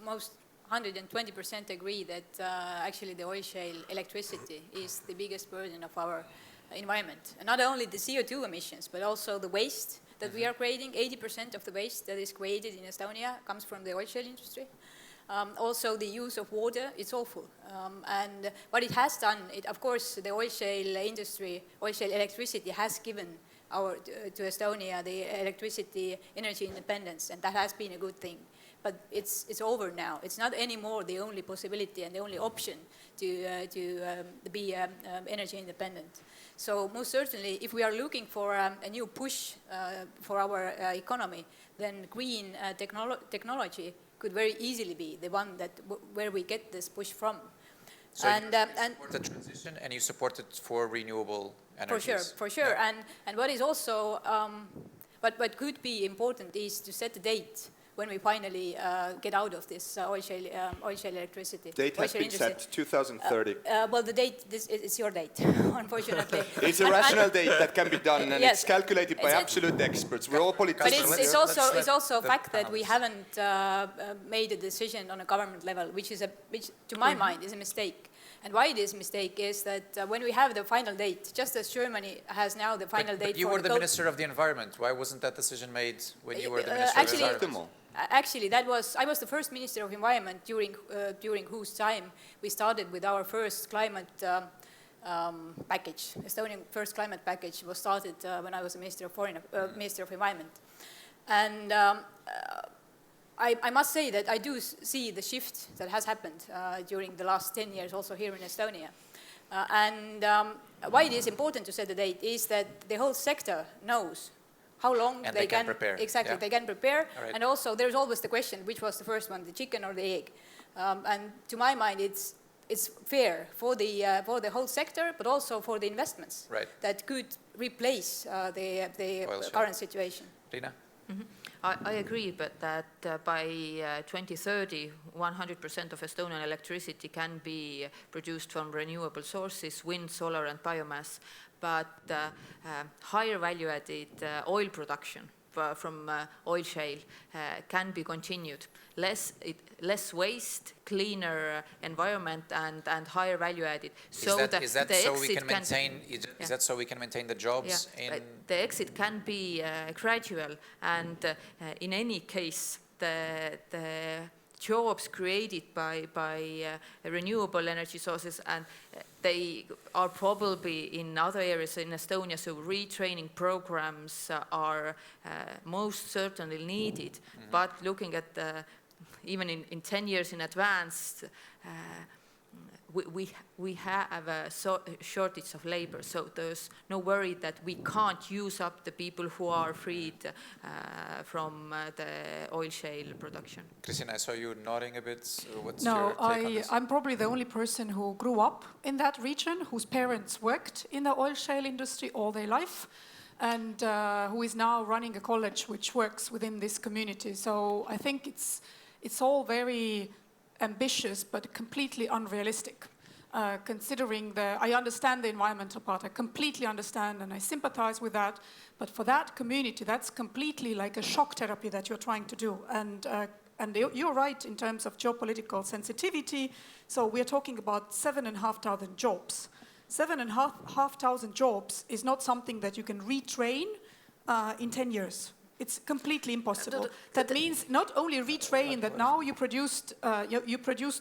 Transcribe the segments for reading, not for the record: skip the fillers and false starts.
most 120% agree that actually the oil shale electricity is the biggest burden of our environment. And not only the CO2 emissions, but also the waste that we are creating. 80% of the waste that is created in Estonia comes from the oil shale industry. Also the use of water, it's awful. And what it has done, of course, the oil shale industry, oil shale electricity has given to Estonia the electricity energy independence, and that has been a good thing. But it's over now. It's not anymore the only possibility and the only option to be energy independent. So most certainly, if we are looking for a new push for our economy, then green technology could very easily be the one where we get this push from. So you support the transition and you support it for renewable energies? For sure. Yeah. And what is also, what could be important is to set a date when we finally get out of this oil shale electricity. Date has been set, 2030. Well, the date, it's your date, unfortunately. It's a rational date that can be done, and yes, it's calculated by absolute experts. We're all politicians. But it's also a fact that we haven't made a decision on a government level, which to my mind is a mistake. And why it is a mistake is that when we have the final date, just as Germany has now the final date. But you were the Minister of the Environment. Why wasn't that decision made when you were the Minister of the Environment? Actually, I was the first Minister of Environment during whose time we started with our first climate package. Estonian first climate package was started when I was a Minister of Environment. And I must say that I do see the shift that has happened during the last 10 years also here in Estonia. And why it is important to set the date is that the whole sector knows how long and they can prepare. Exactly, yeah. They can prepare. Right. And also there's always the question, which was the first one, the chicken or the egg? And to my mind, it's fair for the whole sector, but also for the investments that could replace the current situation. Riina? Mm-hmm. I agree, but that by 2030, 100% of Estonian electricity can be produced from renewable sources, wind, solar, and biomass. But higher value-added oil production from oil shale can be continued. Less waste, cleaner environment, and higher value-added. Is that so we can maintain the jobs? Yeah, the exit can be gradual, and in any case, the jobs created by renewable energy sources, and they are probably in other areas in Estonia, so retraining programs are most certainly needed. Mm-hmm. But looking at even in 10 years in advance, we have a shortage of labor, so there's no worry that we can't use up the people who are freed from the oil shale production. Kristina, I saw you nodding a bit. What's your take on this? I'm probably the only person who grew up in that region, whose parents worked in the oil shale industry all their life, and who is now running a college which works within this community. So I think it's all very ambitious but completely unrealistic. Considering I understand the environmental part, I completely understand and I sympathize with that, but for that community, that's completely like a shock therapy that you're trying to do. And you're right in terms of geopolitical sensitivity. So we're talking about 7,500 jobs. 7,500 jobs is not something that you can retrain in 10 years. It's completely impossible. That means not only retrain that now you produced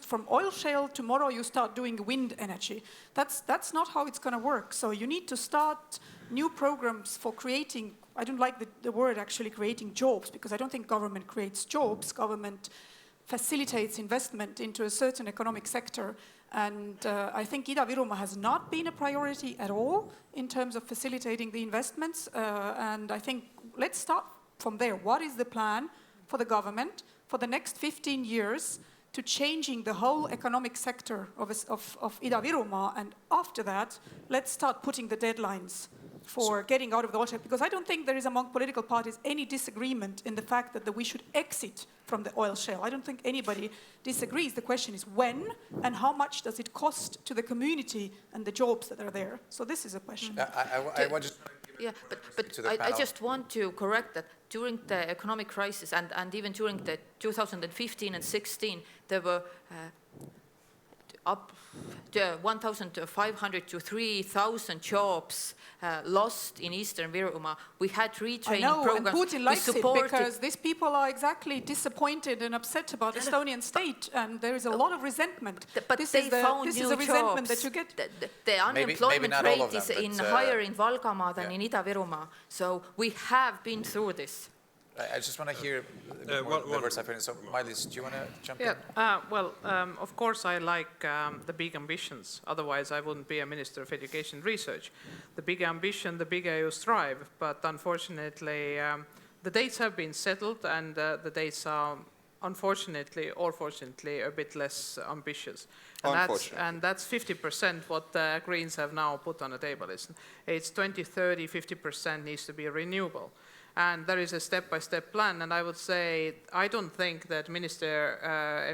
from oil shale, tomorrow you start doing wind energy. That's not how it's going to work. So you need to start new programs for creating, I don't like the word actually creating jobs, because I don't think government creates jobs. Government facilitates investment into a certain economic sector. And I think Ida-Virumaa has not been a priority at all in terms of facilitating the investments. And I think let's start from there. What is the plan for the government for the next 15 years to changing the whole economic sector of Ida-Virumaa? And after that, let's start putting the deadlines for getting out of the oil shale. Because I don't think there is among political parties any disagreement in the fact that we should exit from the oil shale. I don't think anybody disagrees. The question is when and how much does it cost to the community and the jobs that are there. So this is a question. Yeah, but I just want to correct that during the economic crisis and even during the 2015 and 16, there were up to 1,500 to 3,000 jobs lost in Eastern Virumaa. We had retraining programs. And Putin likes it because these people are exactly disappointed and upset about Estonian state, and there is a lot of resentment. But this they is found this new is a resentment jobs. that you get. The unemployment maybe rate is higher in Valgamaa than in Ida-Virumaa. So we have been through this. I just want to hear the words I've heard. So, Mailis, do you want to jump in? Of course, I like the big ambitions. Otherwise, I wouldn't be a Minister of Education and Research. The big ambition, the bigger you strive. But unfortunately, the dates have been settled, and the dates are, unfortunately or fortunately, a bit less ambitious. And that's 50% what the Greens have now put on the table. It's 2030, 50% needs to be renewable. And there is a step-by-step plan, and I would say I don't think that a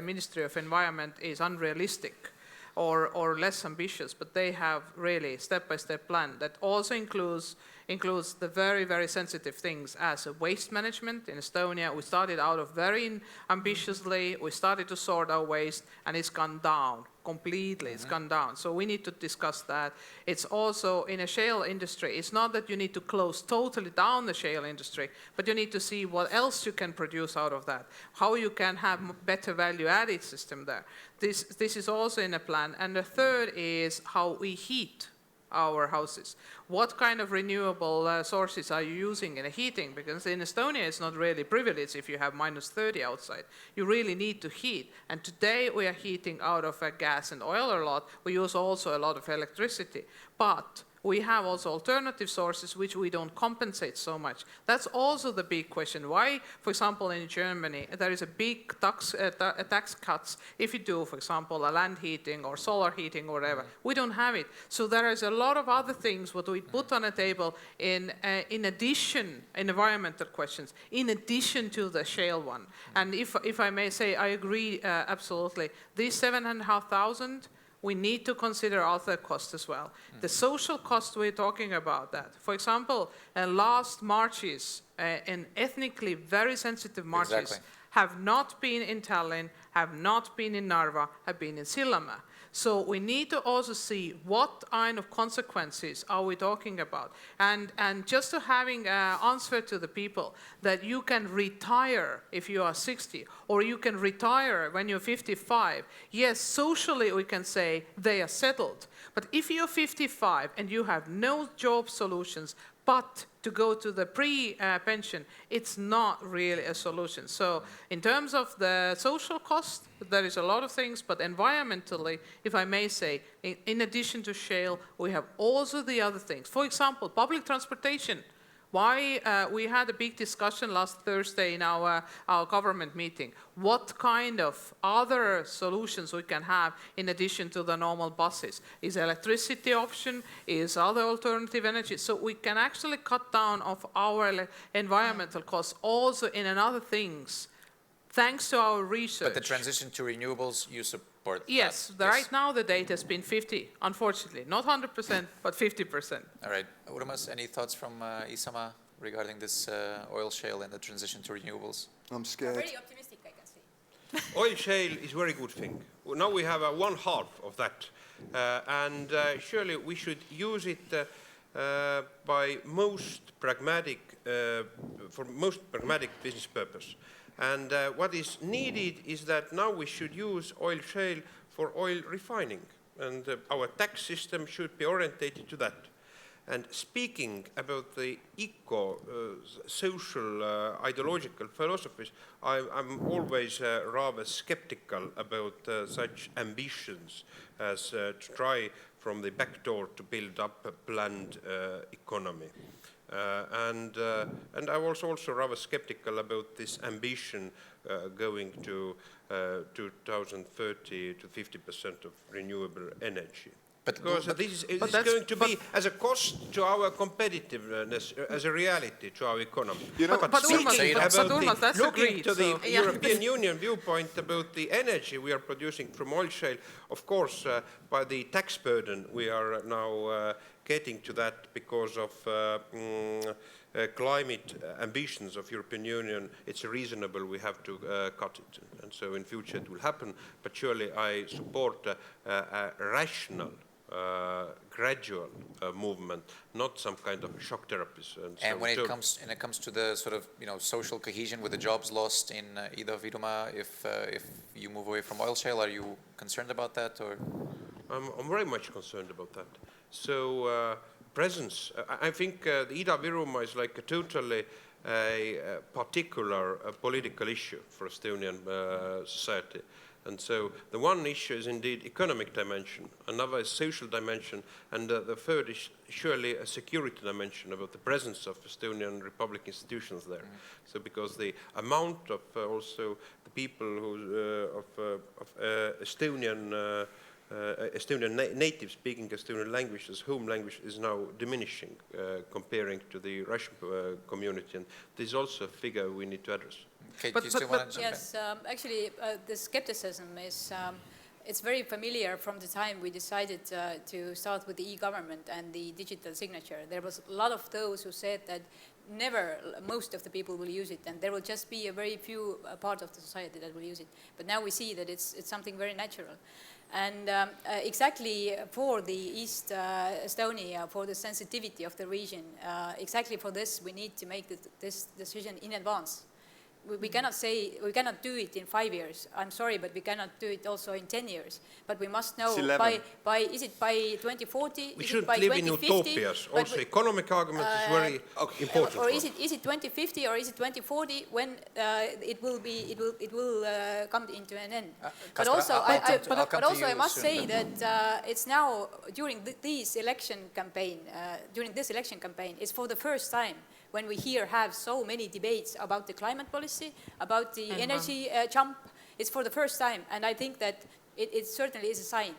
Ministry of Environment is unrealistic or less ambitious, but they have really step-by-step plan that also includes the very, very sensitive things as a waste management. In Estonia, we started out of very ambitiously, we started to sort our waste, and it's gone down completely, it's gone down. So we need to discuss that. It's also in a shale industry, it's not that you need to close totally down the shale industry, but you need to see what else you can produce out of that, how you can have better value-added system there. This is also in a plan. And the third is how we heat our houses. What kind of renewable sources are you using in the heating? Because in Estonia, it's not really privileged if you have -30 outside. You really need to heat. And today, we are heating out of gas and oil a lot. We use also a lot of electricity. But we have also alternative sources which we don't compensate so much. That's also the big question. Why, for example, in Germany, there is a big tax cuts if you do, for example, a land heating or solar heating or whatever. We don't have it. So there is a lot of other things what we put on a table in addition, environmental questions, in addition to the shale one. And if I may say, I agree absolutely. These 7,500, we need to consider other costs as well. The social cost, we're talking about that. For example, last marches, and ethnically very sensitive marches, have not been in Tallinn, have not been in Narva, have been in Sillamäe. So we need to also see what kind of consequences are we talking about. And just to having an answer to the people that you can retire if you are 60, or you can retire when you're 55. Yes, socially we can say they are settled. But if you're 55 and you have no job solutions, but to go to the pre-pension, it's not really a solution. So in terms of the social cost, there is a lot of things, but environmentally, if I may say, in addition to shale, we have also the other things. For example, public transportation. Why we had a big discussion last Thursday in our government meeting. What kind of other solutions we can have in addition to the normal buses? Is electricity option? Is other alternative energy? So we can actually cut down of our environmental costs also in other things, thanks to our research. But the transition to renewables, you support yes, that? Right now the data has been 50, unfortunately. Not 100%, but 50%. All right. Urmas, any thoughts from Isamaa regarding this oil shale and the transition to renewables? I'm scared. Very optimistic, I can see. Oil shale is a very good thing. Now we have one half of that. And surely we should use it by for most pragmatic business purpose. And what is needed is that now we should use oil shale for oil refining. And our tax system should be orientated to that. And speaking about the social, ideological philosophies, I'm always rather skeptical about such ambitions as to try from the back door to build up a planned economy. And I was also rather skeptical about this ambition going to 2030 to 50% of renewable energy. Because this is going to be as a cost to our competitiveness, as a reality to our economy. You know, but Urmas, that's looking to the European Union viewpoint about the energy we are producing from oil shale, of course, by the tax burden we are now getting to that because of climate ambitions of European Union, it's reasonable we have to cut it. And so in future it will happen. But surely I support a rational, gradual movement, not some kind of shock therapies. And when it comes to the sort of social cohesion with the jobs lost in Ida-Virumaa, if you move away from oil shale, are you concerned about that, or? I'm very much concerned about that. So presence, I think the Ida-Virumaa is like a totally particular political issue for Estonian society. And so the one issue is indeed economic dimension, another is social dimension, and the third is surely a security dimension about the presence of Estonian Republic institutions there. So because the amount of also the people who of Estonian natives speaking Estonian language as home language is now diminishing comparing to the Russian community, and this is also a figure we need to address. Keit, do you still want to jump in? Yes, actually, the skepticism is it's very familiar from the time we decided to start with the e-government and the digital signature. There was a lot of those who said that never most of the people will use it, and there will just be a very few part of the society that will use it. But now we see that it's something very natural. And exactly for the East Estonia, for the sensitivity of the region, exactly for this, we need to make this decision in advance. We cannot say, we cannot do it in 5 years. I'm sorry, but we cannot do it also in 10 years. But we must know by is it by 2040? We is should it by live 2050? in utopias. Also, economic argument is very important. Or is it 2050 or is it 2040 when it will come into an end? But also, I must say that it's now during this election campaign. It's for the first time when we here have so many debates about the climate policy, about the energy jump. It's for the first time, and I think that it certainly is a sign.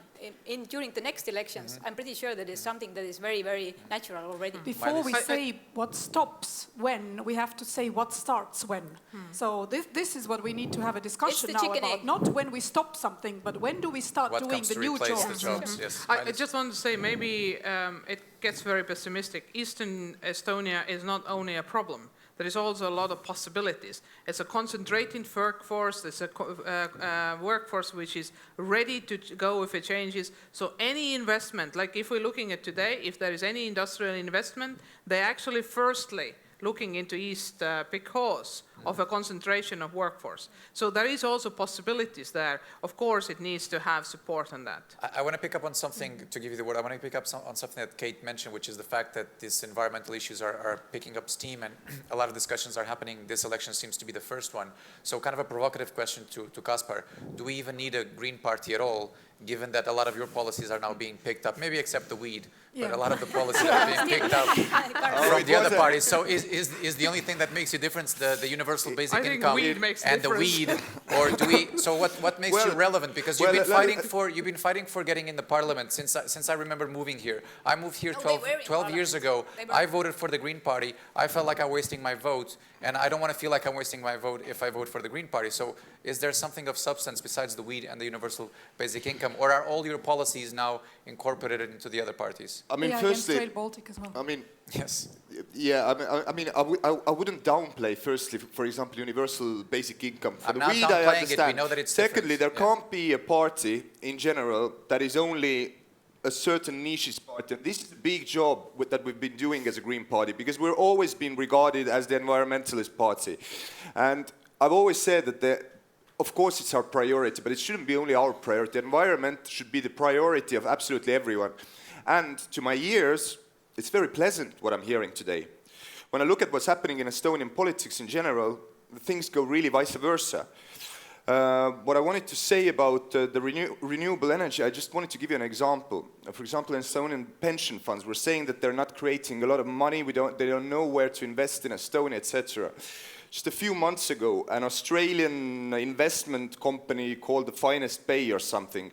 During the next elections, I'm pretty sure that it's something that is very, very natural already. Before we say what stops when, we have to say what starts when. So this is what we need to have a discussion now about. Not when we stop something, but when do we start doing the new jobs. Yes. I just want to say maybe it gets very pessimistic. Eastern Estonia is not only a problem. There is also a lot of possibilities. It's a concentrated workforce. It's a workforce which is ready to go if it changes. So any investment, like if we're looking at today, if there is any industrial investment, they actually firstly looking into East because of a concentration of workforce. So there is also possibilities there. Of course, it needs to have support on that. I want to pick up on something, to give you the word, I want to pick up on something that Keit mentioned, which is the fact that these environmental issues are picking up steam and a lot of discussions are happening. This election seems to be the first one. So kind of a provocative question to Kaspar. Do we even need a Green Party at all, given that a lot of your policies are now being picked up, maybe except the weed, but a lot of the policies are being picked up from the other parties. So is the only thing that makes you different the universal basic income and the weed, or do we? So what makes you relevant? Because you've been fighting for getting in the parliament since I remember moving here. I moved here 12 years ago. I voted for the Green Party. I felt like I'm wasting my vote, and I don't want to feel like I'm wasting my vote if I vote for the Green Party. So is there something of substance besides the weed and the universal basic income, or are all your policies now incorporated into the other parties? I mean, firstly, Rail Baltic as well. I mean, yes, yeah. I wouldn't downplay. Firstly, for example, universal basic income. For the weed, I understand. We know that it's secondly, there can't be a party in general that is only a certain niche party. And this is a big job that we've been doing as a Green Party, because we're always been regarded as the environmentalist party. And I've always said that of course it's our priority, but it shouldn't be only our priority. The environment should be the priority of absolutely everyone. And to my ears, it's very pleasant what I'm hearing today. When I look at what's happening in Estonian politics in general, things go really vice versa. What I wanted to say about the renewable energy, I just wanted to give you an example. For example, in Estonian pension funds, we're saying that they're not creating a lot of money, they don't know where to invest in Estonia, etc. Just a few months ago, an Australian investment company called the Finest Bay or something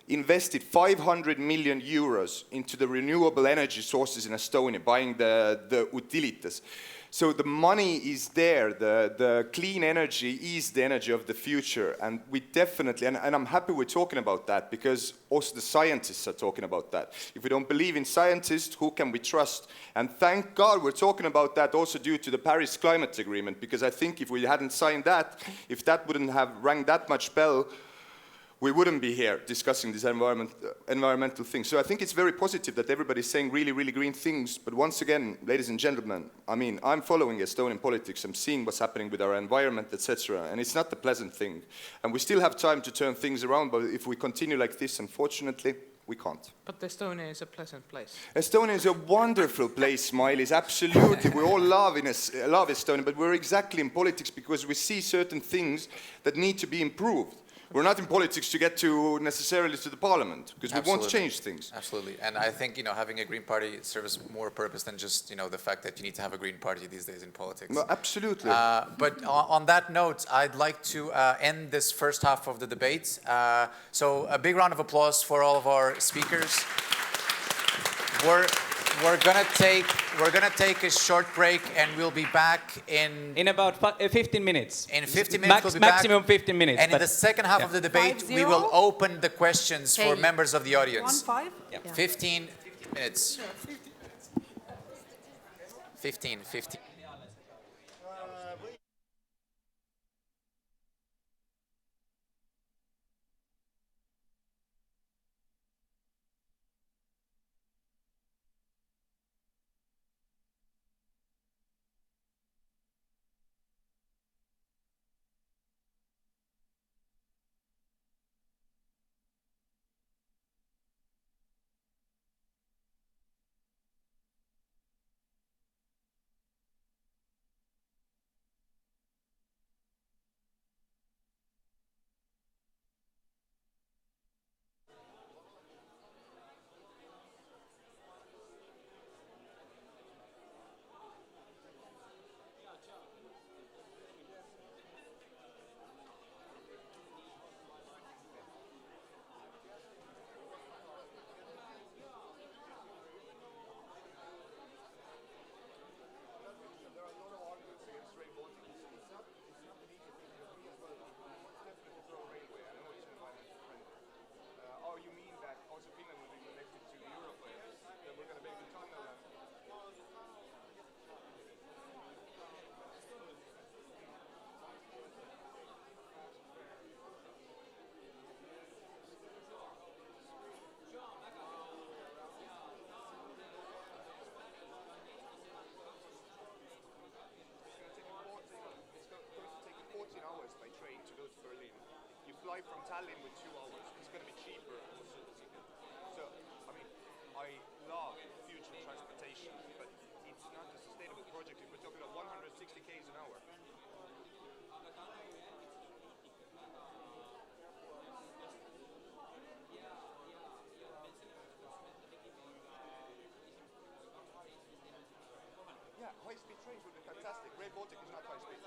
invested 500 million euros into the renewable energy sources in Estonia, buying the utilities. So the money is there, the clean energy is the energy of the future, and we definitely, and I'm happy we're talking about that, because also the scientists are talking about that. If we don't believe in scientists, who can we trust? And thank God we're talking about that also due to the Paris Climate Agreement, because I think if we hadn't signed that, if that wouldn't have rang that much bell, we wouldn't be here discussing these environmental things. So I think it's very positive that everybody's saying really, really green things. But once again, ladies and gentlemen, I mean, I'm following Estonian politics. I'm seeing what's happening with our environment, etc. And it's not a pleasant thing. And we still have time to turn things around. But if we continue like this, unfortunately, we can't. But Estonia is a pleasant place. Estonia is a wonderful place, Mailis, absolutely. We all love Estonia, but we're exactly in politics because we see certain things that need to be improved. We're not in politics to get to necessarily to the parliament, because we want to change things. Absolutely. And I think, having a Green Party serves more purpose than just, the fact that you need to have a Green Party these days in politics. No, absolutely. But on that note, I'd like to end this first half of the debate. So a big round of applause for all of our speakers. We're gonna take a short break, and we'll be back in about 15 minutes. In 15 minutes, we'll be back. Maximum 15 minutes. And in the second half of the debate, we will open the questions for members of the audience. 1-5? Yeah. 15 minutes. 15. Fly from Tallinn with 2 hours. It's going to be cheaper also. So, I mean, I love future transportation, but it's not a sustainable project if we're talking about 160 km an hour. Yeah, high-speed trains would be fantastic. Rail Baltic is not high-speed.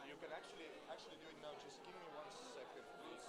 You can actually do it now. Just give me 1 second, please.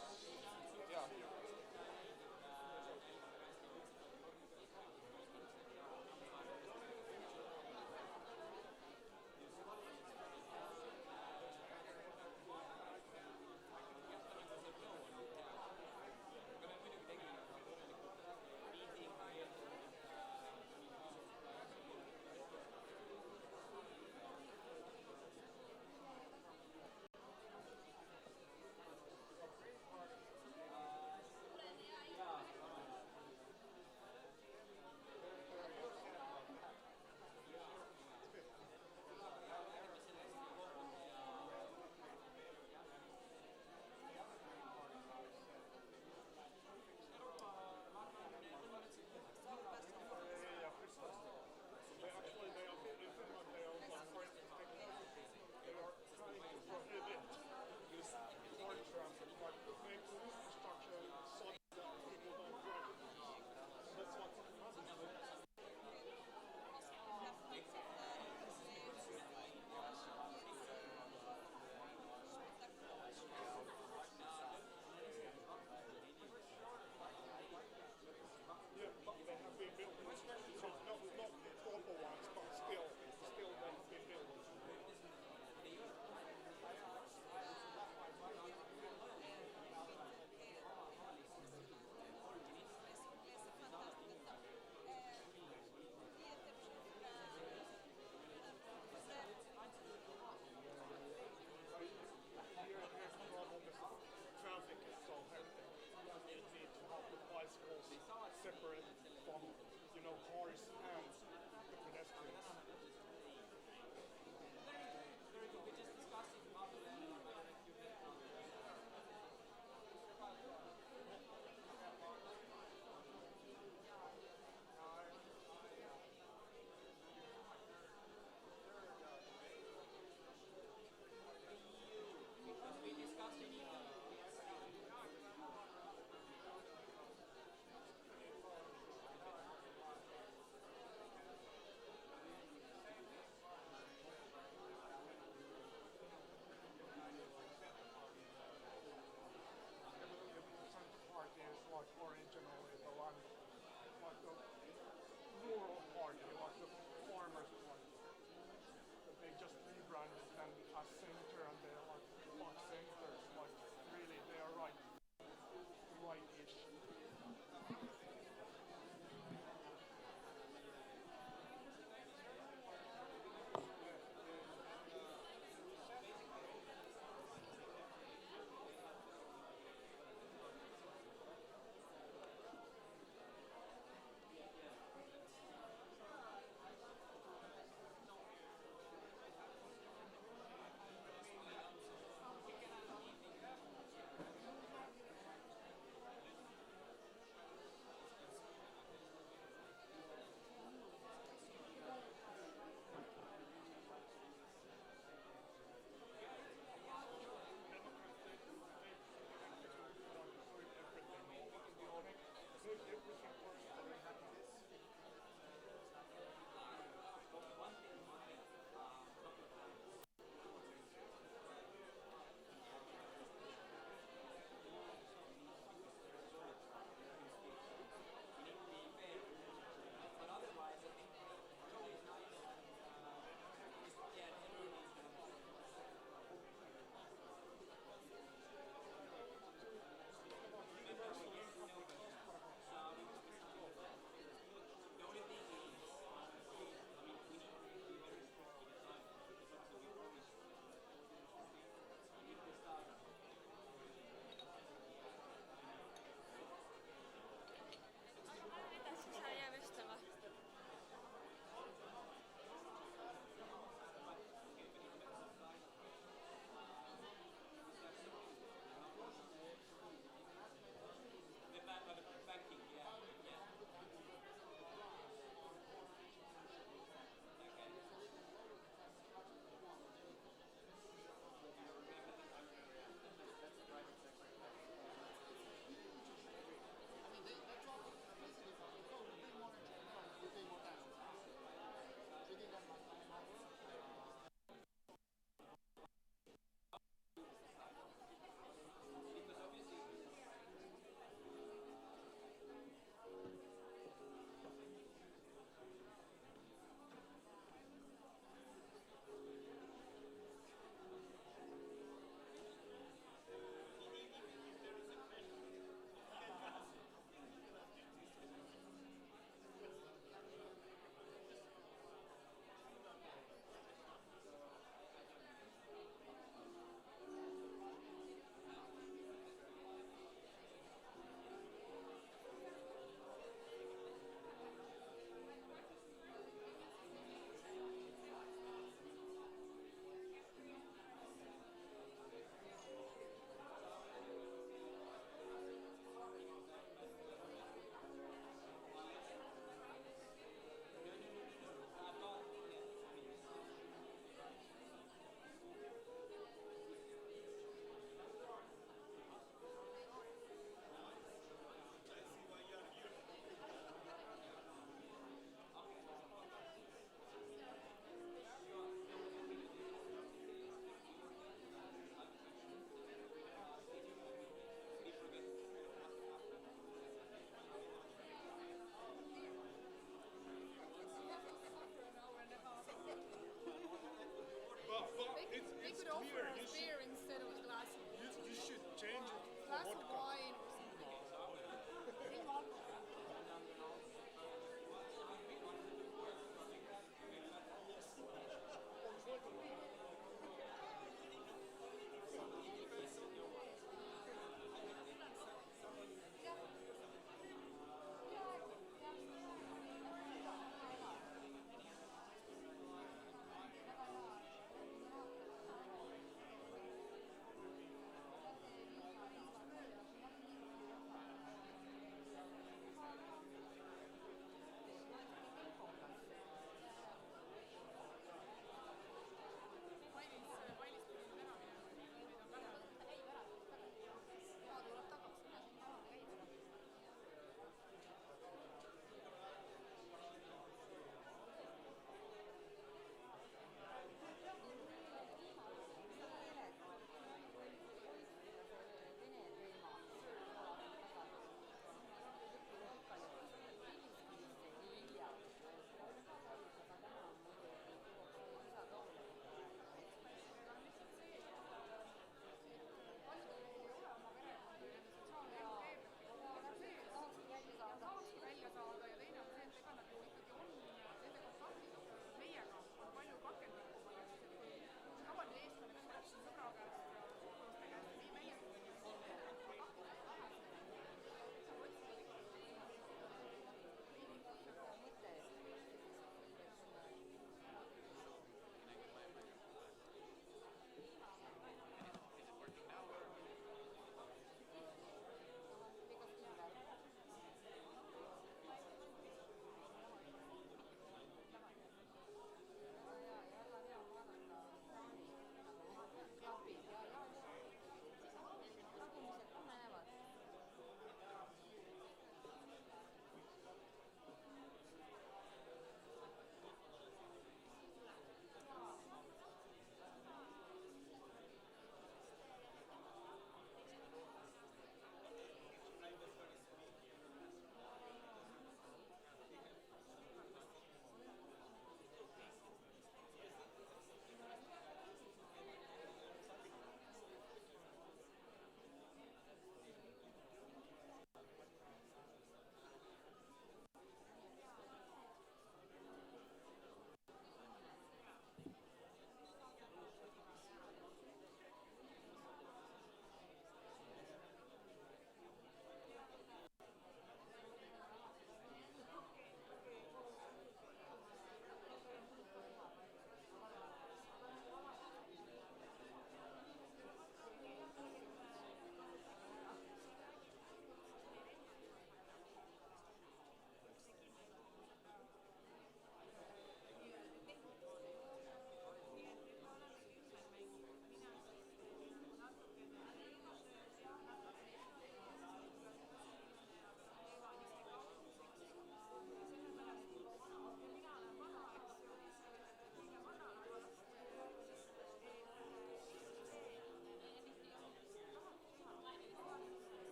glass of wine or something.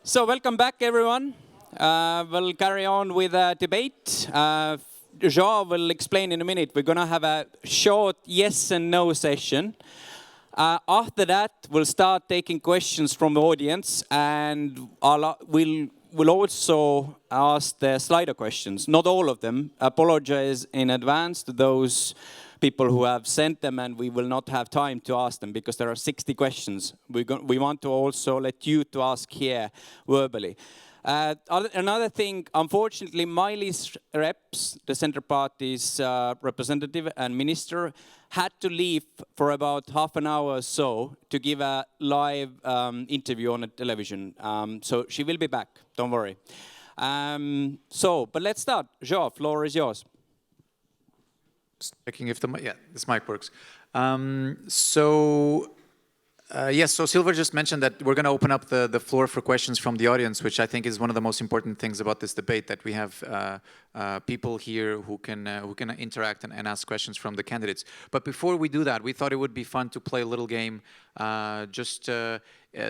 So welcome back, everyone. We'll carry on with the debate. Joao will explain in a minute. We're going to have a short yes and no session. After that, we'll start taking questions from the audience, and we'll also ask the Slido questions. Not all of them. Apologize in advance to those people who have sent them, and we will not have time to ask them because there are 60 questions. We want to also let you to ask here verbally. Another thing, unfortunately, Mailis reps, the Centre Party's representative and minister, had to leave for about half an hour or so to give a live interview on a television. So she will be back, don't worry. But let's start. Joao, floor is yours. Checking if this mic works. Yes, so Silver just mentioned that we're going to open up the floor for questions from the audience, which I think is one of the most important things about this debate, that we have people here who can interact and ask questions from the candidates. But before we do that, we thought it would be fun to play a little game, just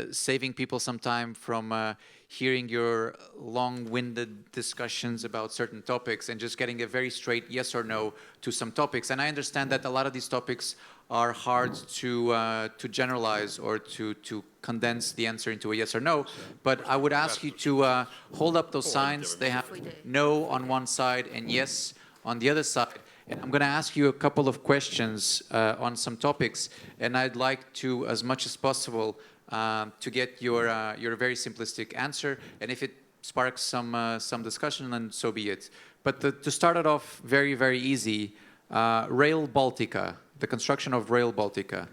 saving people some time from hearing your long-winded discussions about certain topics and just getting a very straight yes or no to some topics. And I understand that a lot of these topics are hard to generalize or to condense the answer into a yes or no. But I would ask you to hold up those signs. They have no on one side and yes on the other side. And I'm going to ask you a couple of questions on some topics. And I'd like to, as much as possible, to get your very simplistic answer. And if it sparks some discussion, then so be it. But to start it off very, very easy, Rail Baltica. The construction of Rail Baltica.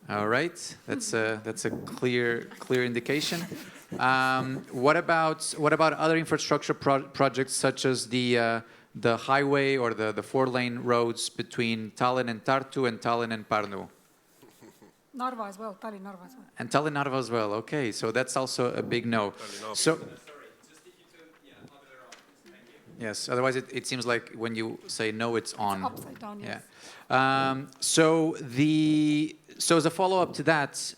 All right, that's a clear indication. What about other infrastructure projects such as the highway or the 4-lane roads between Tallinn and Tartu and Tallinn and Pärnu? Narva as well, Tallinn-Narva as well. And Tallinn-Narva as well. Okay, so that's also a big no. So. Yes, otherwise it seems like when you say no, it's on. It's upside down, yes. Yeah. So as a follow-up to that,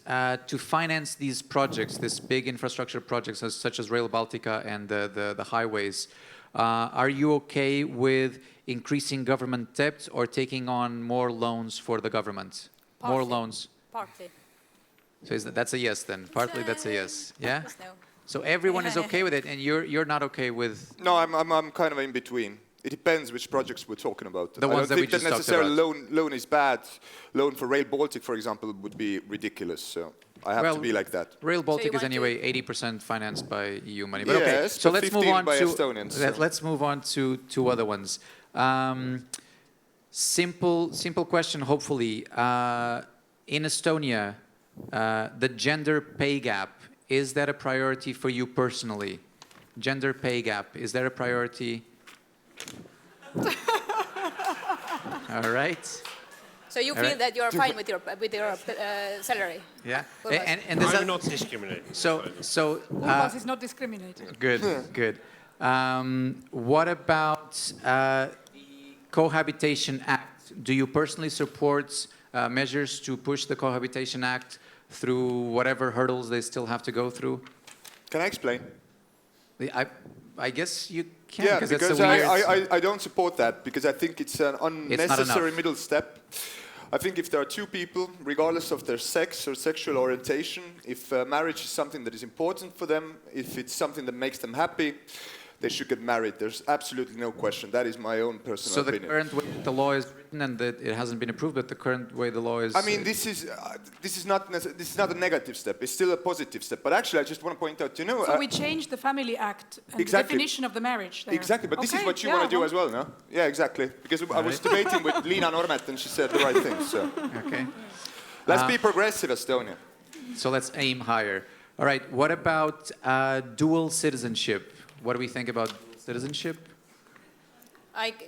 to finance these projects, these big infrastructure projects such as Rail Baltica and the highways, are you okay with increasing government debt or taking on more loans for the government? Partly. More loans? Partly. So that's a yes then? Partly that's a yes. Yeah? No. So everyone is okay with it, and you're not okay with? No, I'm kind of in between. It depends which projects we're talking about. The ones that we just talked about. Loan is bad. Loan for Rail Baltic, for example, would be ridiculous. So I have to be like that. Rail Baltic is anyway 80% financed by EU money. But yes, okay, so let's move on to Estonians, let's move on to other ones. Simple question, hopefully. In Estonia, the gender pay gap. Is that a priority for you personally? Gender pay gap, is that a priority? All right. So you feel that you are fine with your salary? Yeah. And I'm not discriminating. So Urmas is not discriminating. Good. What about the Cohabitation Act? Do you personally support measures to push the Cohabitation Act through whatever hurdles they still have to go through? Can I explain? I guess you can. Yeah, because I don't support that, because I think it's an unnecessary middle step. I think if there are two people, regardless of their sex or sexual orientation, if marriage is something that is important for them, if it's something that makes them happy, they should get married. There's absolutely no question. That is my own personal opinion. So the current way the law is written, and that it hasn't been approved, but the current way the law is... I mean, this is not a negative step. It's still a positive step. But actually, I just want to point out, So we changed the Family Act and the definition of the marriage there. Exactly, but this is what you want to do as well, no? Yeah, exactly. Because I was debating with Riina and she said the right thing, so... Okay. Let's be progressive, Estonia. So let's aim higher. All right, what about dual citizenship? What do we think about citizenship?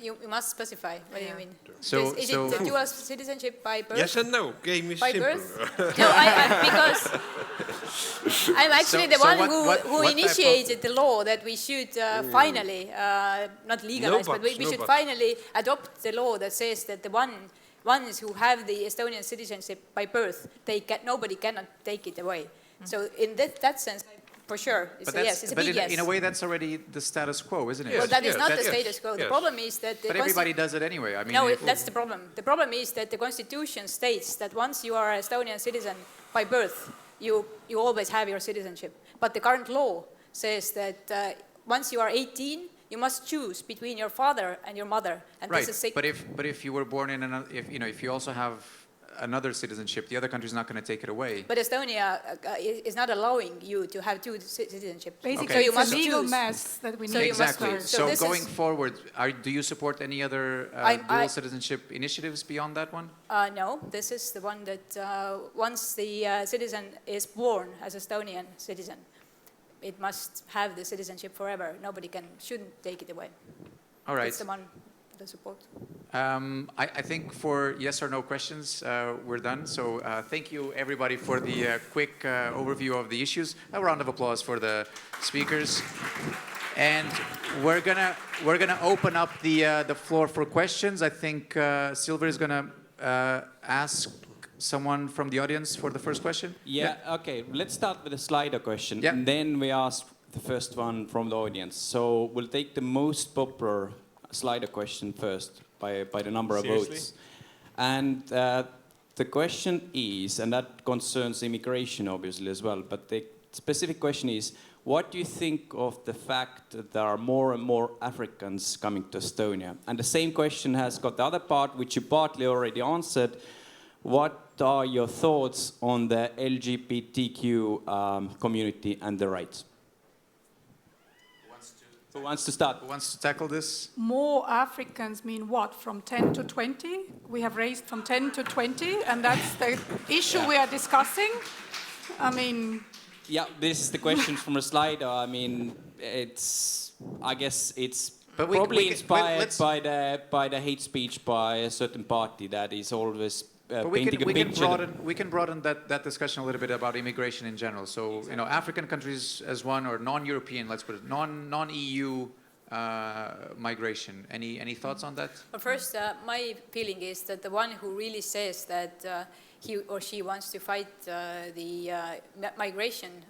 You must specify. What do you mean? Is it the dual citizenship by birth? Yes and no. Game is by simple. Birth? No, because I'm actually the one who initiated the law that we should finally, not legalize, but we should finally adopt the law that says that the ones who have the Estonian citizenship by birth, nobody cannot take it away. So in that sense, I For sure, it's a yes. It's a big yes. In a way, that's already the status quo, isn't it? Well, that is not the status quo. The problem is that... But everybody does it anyway. I mean, no, that's the problem. The problem is that the constitution states that once you are an Estonian citizen by birth, you always have your citizenship. But the current law says that once you are 18, you must choose between your father and your mother. And right, this is but if you were born in another, if you also have another citizenship, the other country is not going to take it away. But Estonia is not allowing you to have two citizenships. Basically, so you it's must a legal choose. mess that we need. Exactly. So going forward, do you support any other dual citizenship initiatives beyond that one? No, this is the one that once the citizen is born as Estonian citizen, it must have the citizenship forever. Nobody shouldn't take it away. All right. That's the one to support. I think for yes or no questions, we're done. So thank you everybody for the quick overview of the issues. A round of applause for the speakers. And we're gonna open up the floor for questions. I think Silver is gonna ask someone from the audience for the first question? Yeah, okay. Let's start with a Slido question. Yeah. And then we ask the first one from the audience. So we'll take the most popular Slido question first by the number of votes. And the question is, and that concerns immigration obviously as well, but the specific question is, what do you think of the fact that there are more and more Africans coming to Estonia? And the same question has got the other part, which you partly already answered. What are your thoughts on the LGBTQ community and the rights? Who wants to start? Who wants to tackle this? More Africans mean what? From 10 to 20? We have raised from 10 to 20, and that's the issue we are discussing. I mean... Yeah, this is the question from a Slido. I mean, I guess it's probably inspired by the hate speech by a certain party that is always painting a picture. We can broaden that discussion a little bit about immigration in general. So, exactly. African countries as one, or non-European, let's put it, non-EU migration. Any thoughts on that? Well, first, my feeling is that the one who really says that he or she wants to fight the migration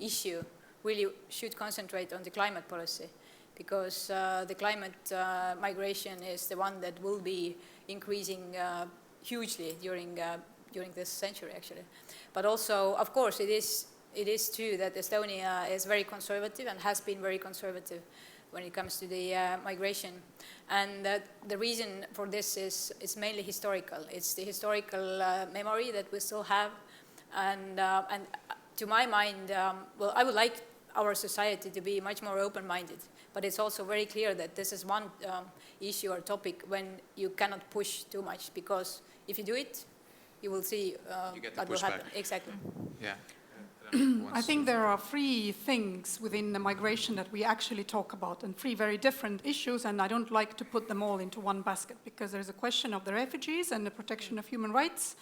issue really should concentrate on the climate policy, because the climate migration is the one that will be increasing hugely during this century, actually. But also, of course, it is true that Estonia is very conservative and has been very conservative when it comes to the migration. And the reason for this is mainly historical. It's the historical memory that we still have. And to my mind, well, I would like our society to be much more open-minded. But it's also very clear that this is one issue or topic when you cannot push too much, because if you do it, you will see what will happen. Exactly. Yeah. I think there are three things within the migration that we actually talk about, and three very different issues, and I don't like to put them all into one basket, because there's a question of the refugees and the protection of human rights.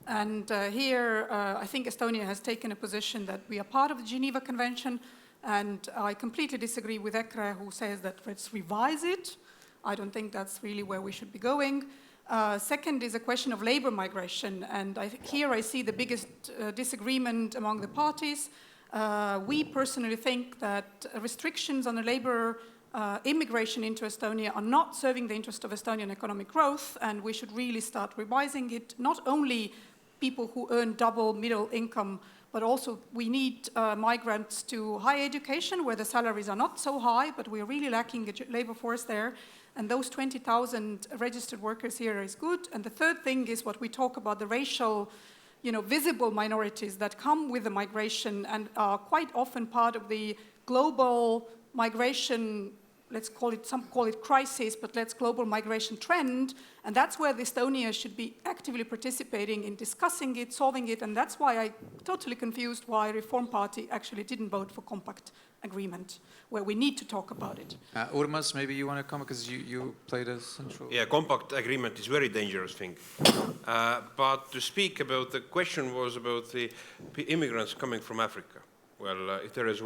And here, I think Estonia has taken a position that we are part of the Geneva Convention, and I completely disagree with Ekre, who says that let's revise it. I don't think that's really where we should be going. Second is a question of labor migration, and here I see the biggest disagreement among the parties. We personally think that restrictions on the labor immigration into Estonia are not serving the interest of Estonian economic growth, and we should really start revising it. Not only people who earn double middle income, but also we need migrants to higher education where the salaries are not so high, but we're really lacking a labor force there. And those 20,000 registered workers here is good. And the third thing is what we talk about, the racial, visible minorities that come with the migration and are quite often part of the global migration, some call it crisis, but global migration trend. And that's where Estonia should be actively participating in discussing it, solving it. And that's why I'm totally confused why Reform Party actually didn't vote for compact agreement, where we need to talk about it. Urmas, maybe you want to comment, because you played a central... Yeah, compact agreement is very dangerous thing. But to speak about, the question was about the immigrants coming from Africa. Well, if there was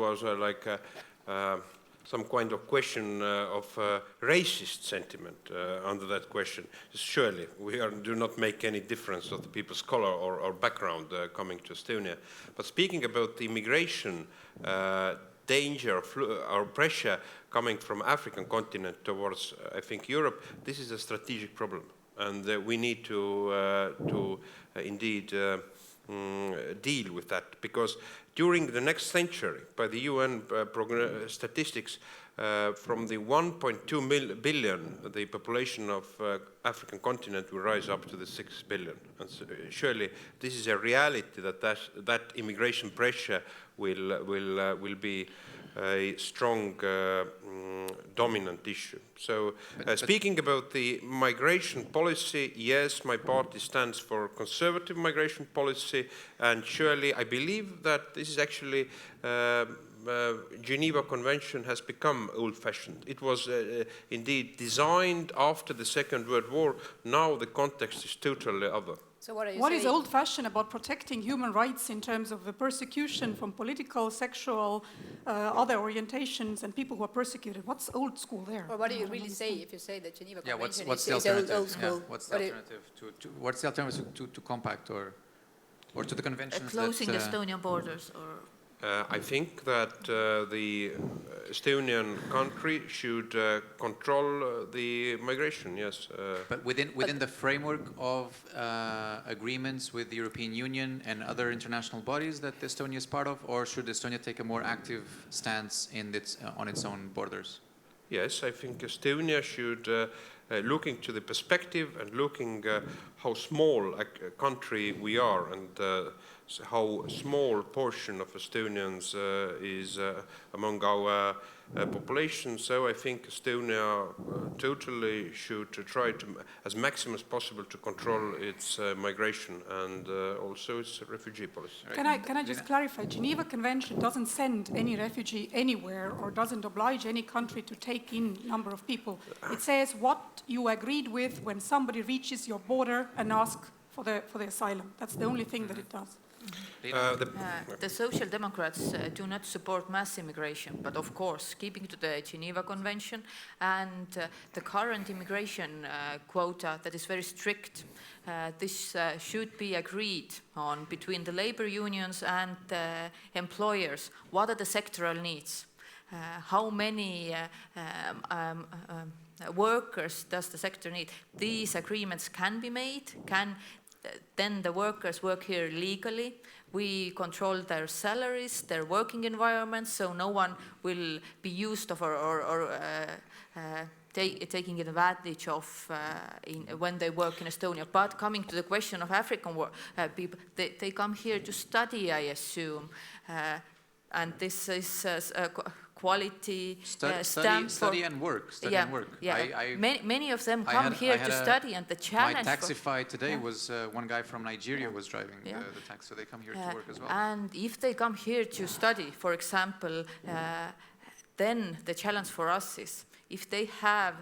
some kind of question of racist sentiment under that question. Surely, we do not make any difference of the people's color or background coming to Estonia. But speaking about the immigration danger or pressure coming from African continent towards, I think, Europe, this is a strategic problem. And we need to indeed deal with that, because during the next century, by the UN statistics, from the 1.2 billion, the population of African continent will rise up to the 6 billion. And so, surely this is a reality that immigration pressure will be a strong dominant issue. So speaking about the migration policy, yes, my party stands for conservative migration policy, and surely I believe that this is actually Geneva Convention has become old-fashioned. It was indeed designed after the Second World War. Now the context is totally other. So what is old-fashioned about protecting human rights in terms of the persecution from political, sexual, other orientations and people who are persecuted? What's old school there? Or what do you really say if you say that Geneva Convention what's is old school? What's the alternative to compact or to the conventions? Closing Estonian borders or... I think that the Estonian country should control the migration, yes. But within the framework of agreements with the European Union and other international bodies that Estonia is part of, or should Estonia take a more active stance on its own borders? Yes, I think Estonia should look into the perspective and looking how small a country we are, and how small portion of Estonians is among our population. So I think Estonia totally should try to, as maximum as possible, to control its migration and also its refugee policy. Can I just clarify? Geneva Convention doesn't send any refugee anywhere or doesn't oblige any country to take in number of people. It says what you agreed with when somebody reaches your border and asks for the asylum. That's the only thing that it does. The Social Democrats do not support mass immigration, but of course, keeping to the Geneva Convention and the current immigration quota that is very strict, this should be agreed on between the labor unions and the employers. What are the sectoral needs? How many workers does the sector need? These agreements can be made, then the workers work here legally. We control their salaries, their working environments, so no one will be used of or taking advantage of when they work in Estonia. But coming to the question of African people, they come here to study, I assume, and this is quality study and work. Many of them come here to study, and the challenge. My Taxify today was one guy from Nigeria was driving the taxi, so they come here to work as well. And if they come here to study, for example, then the challenge for us is if they have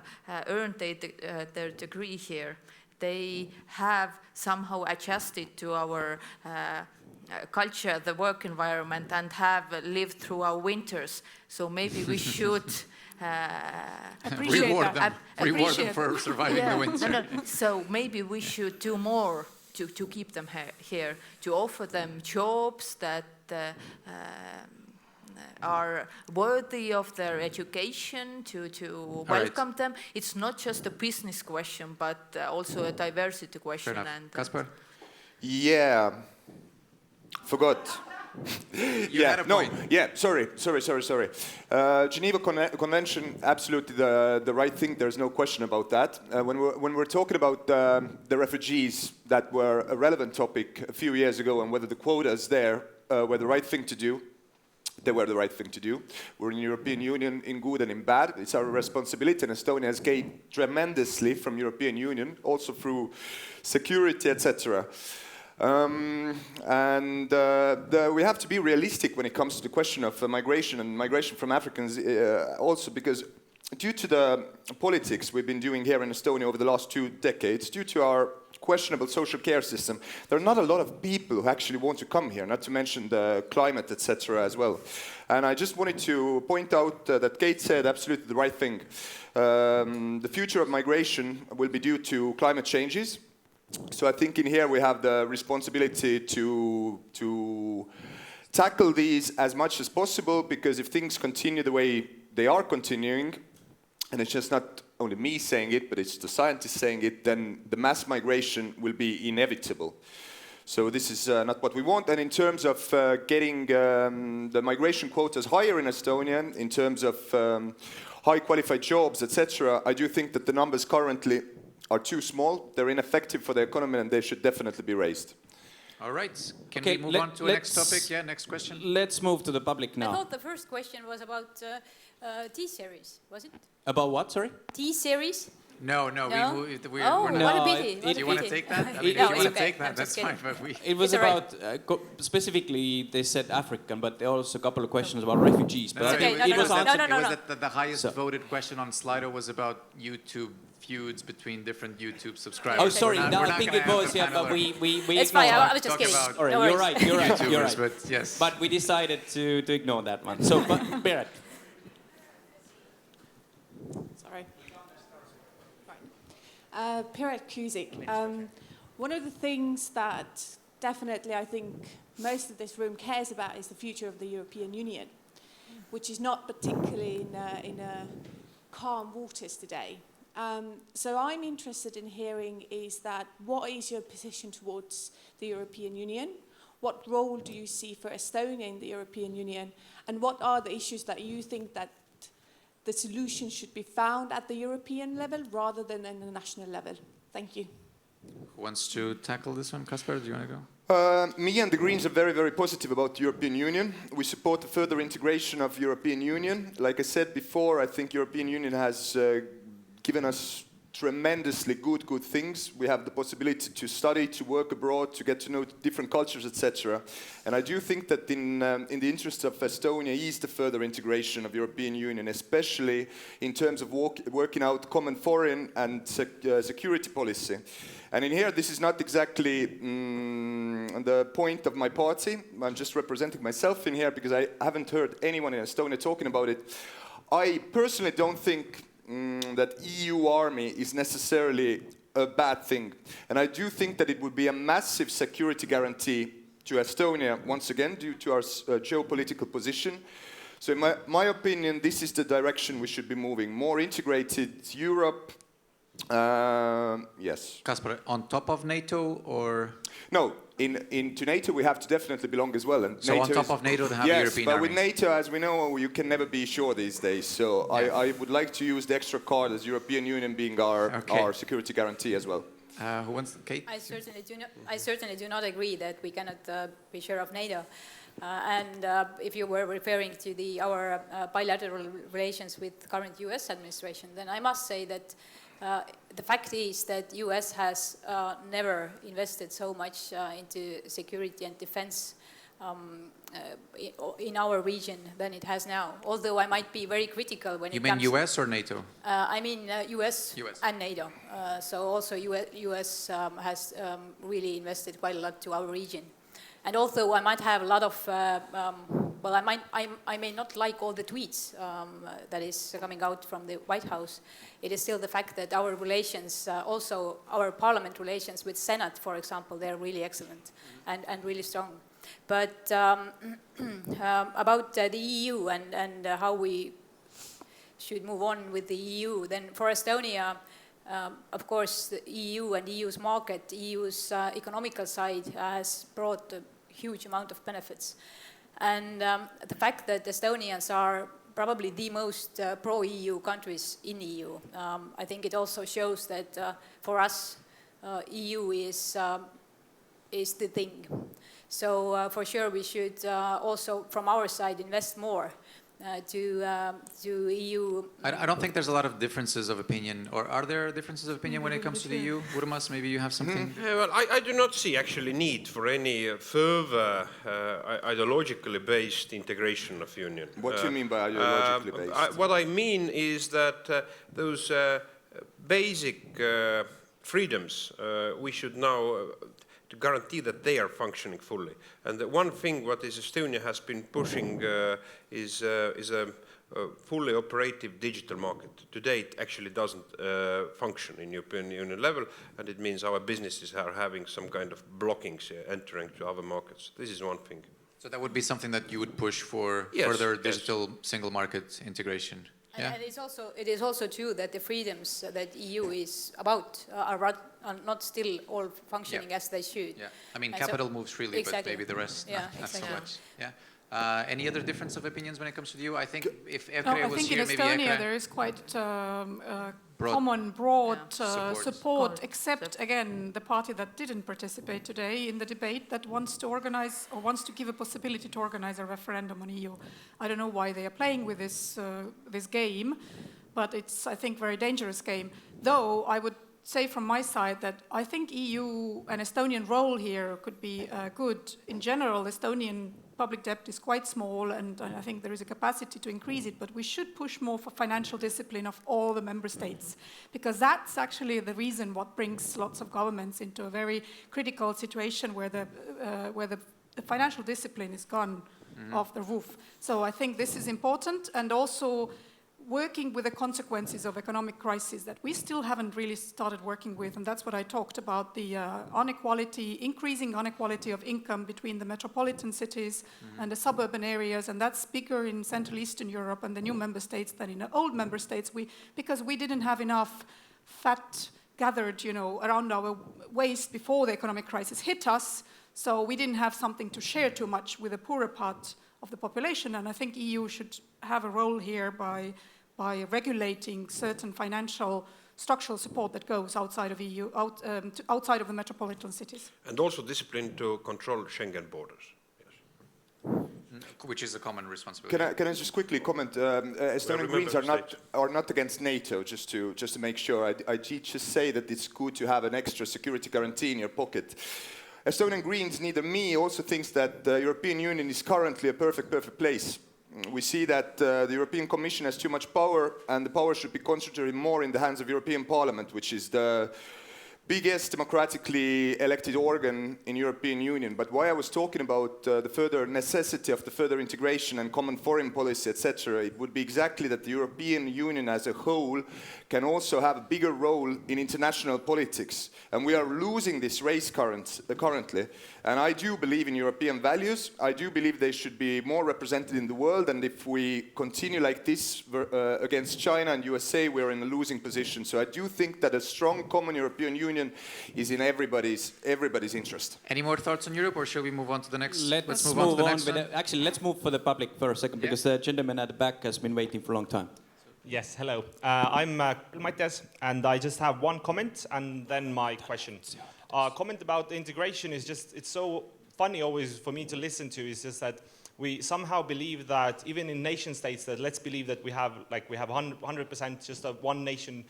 earned their degree here, they have somehow adjusted to our culture, the work environment, and have lived through our winters. So maybe we should reward them for surviving the winter. So maybe we should do more to keep them here, to offer them jobs that are worthy of their education, to welcome them. It's not just a business question, but also a diversity question. And Kaspar? Yeah. Forgot. Sorry. Geneva Convention, absolutely the right thing. There's no question about that. When we're talking about the refugees that were a relevant topic a few years ago, and whether the quotas there were the right thing to do, they were the right thing to do. We're in the European Union in good and in bad. It's our responsibility, and Estonia has gained tremendously from European Union, also through security, etc. We have to be realistic when it comes to the question of migration and migration from Africans also, because due to the politics we've been doing here in Estonia over the last 2 decades, due to our questionable social care system, there are not a lot of people who actually want to come here, not to mention the climate, etc. as well. And I just wanted to point out that Keit said absolutely the right thing. The future of migration will be due to climate changes. So I think in here we have the responsibility to tackle these as much as possible, because if things continue the way they are continuing, and it's just not only me saying it, but it's the scientists saying it, then the mass migration will be inevitable. So this is not what we want. And in terms of getting the migration quotas higher in Estonia, in terms of high qualified jobs, etc., I do think that the numbers currently are too small. They're ineffective for the economy, and they should definitely be raised. All right. Can we move on to the next topic? Yeah, next question. Let's move to the public now. I thought the first question was about T-series, was it? About what, sorry? T-series? No, no? We're what a pity. Do you want to take that? I mean, if No, you want okay. to take that, I'm that's fine. But it was about, specifically, they said African, but there are also a couple of questions about refugees. But it was no. The highest voted question on Slido was about YouTube feuds between different YouTube subscribers. Oh, sorry, I think it was, yeah, but we It's fine, I was just kidding. All right, you're right, you're right. But yes. But we decided to ignore that one. So, Berit. Sorry. Piret Kuzik. One of the things that definitely I think most of this room cares about is the future of the European Union, which is not particularly in a calm waters today. So I'm interested in hearing is that what is your position towards the European Union? What role do you see for Estonia in the European Union? And what are the issues that you think that the solution should be found at the European level rather than in the national level? Thank you. Who wants to tackle this one? Kaspar, do you want to go? Me and the Greens are very, very positive about the European Union. We support the further integration of European Union. Like I said before, I think European Union has given us tremendously good things. We have the possibility to study, to work abroad, to get to know different cultures, etc. And I do think that in the interest of Estonia is the further integration of European Union, especially in terms of working out common foreign and security policy. And in here, this is not exactly the point of my party. I'm just representing myself in here because I haven't heard anyone in Estonia talking about it. I personally don't think that EU army is necessarily a bad thing. And I do think that it would be a massive security guarantee to Estonia, once again, due to our geopolitical position. So in my opinion, this is the direction we should be moving. More integrated Europe, yes. Kaspar, on top of NATO or? No, into NATO we have to definitely belong as well. And so NATO on top of NATO to have yes, European but army. with NATO, as we know, you can never be sure these days. So yeah. I would like to use the extra card as European Union being our security guarantee as well. Who wants? Keit? I certainly do not agree that we cannot be sure of NATO. And if you were referring to our bilateral relations with the current US administration, then I must say that the fact is that US has never invested so much into security and defense in our region than it has now. Although I might be very critical when it comes... You mean US or NATO? I mean US and NATO. So also US has really invested quite a lot to our region. And although I might have a lot of, I may not like all the tweets that is coming out from the White House, it is still the fact that our relations, also our parliament relations with Senate, for example, they're really excellent and really strong. But about the EU and how we should move on with the EU, then for Estonia, of course, the EU and EU's market, EU's economical side has brought a huge amount of benefits. And the fact that Estonians are probably the most pro-EU countries in EU, I think it also shows that for us, EU is the thing. So for sure we should also, from our side, invest more to EU. I don't think there's a lot of differences of opinion, or are there differences of opinion when it comes to the EU? Urmas, maybe you have something? Well, I do not see actually need for any further ideologically based integration of union. What do you mean by ideologically based? What I mean is that those basic freedoms, we should now to guarantee that they are functioning fully. And the one thing what Estonia has been pushing is a fully operative digital market. Today it actually doesn't function in European Union level, and it means our businesses are having some kind of blockings entering to other markets. This is one thing. So that would be something that you would push for further digital single market integration? And it is also true that the freedoms that EU is about are not still all functioning as they should. Yeah, I mean, capital moves freely, but maybe the rest not so much. Yeah. Any other difference of opinions when it comes to you? I think if Ekre was here, maybe Ekre... I think in Estonia there is quite broad support, except, again, the party that didn't participate today in the debate that wants to organize or wants to give a possibility to organize a referendum on EU. I don't know why they are playing with this game, but it's, I think, very dangerous game. Though I would say from my side that I think EU and Estonian role here could be good. In general, Estonian public debt is quite small, and I think there is a capacity to increase it, but we should push more for financial discipline of all the member states, because that's actually the reason what brings lots of governments into a very critical situation where the financial discipline is gone off the roof. So I think this is important, and also working with the consequences of economic crisis that we still haven't really started working with, and that's what I talked about, the increasing inequality of income between the metropolitan cities and the suburban areas, and that's bigger in Central Eastern Europe and the new member states than in the old member states, because we didn't have enough fat gathered, around our waist before the economic crisis hit us, so we didn't have something to share too much with the poorer part of the population, and I think EU should have a role here by regulating certain financial structural support that goes outside of EU, outside of the metropolitan cities. And also discipline to control Schengen borders. Which is a common responsibility. Can I just quickly comment? Estonian Greens are not against NATO. Just to make sure, I just say that it's good to have an extra security guarantee in your pocket. Estonian Greens, neither me, also thinks that the European Union is currently a perfect place. We see that the European Commission has too much power, and the power should be concentrated more in the hands of European Parliament, which is the biggest democratically elected organ in European Union. But why I was talking about the further necessity of the further integration and common foreign policy, etc., it would be exactly that the European Union as a whole can also have a bigger role in international politics. And we are losing this race currently. And I do believe in European values. I do believe they should be more represented in the world. And if we continue like this against China and USA, we're in a losing position. So I do think that a strong common European Union is in everybody's interest. Any more thoughts on Europe, or shall we move on to the next? Let's move on to the next one. Actually, let's move for the public for a second, because the gentleman at the back has been waiting for a long time. Yes, hello. I'm Mailis, and I just have one comment and then my question. Comment about the integration is just, it's so funny always for me to listen to, is just that we somehow believe that even in nation states, that let's believe that we have 100% just of one nation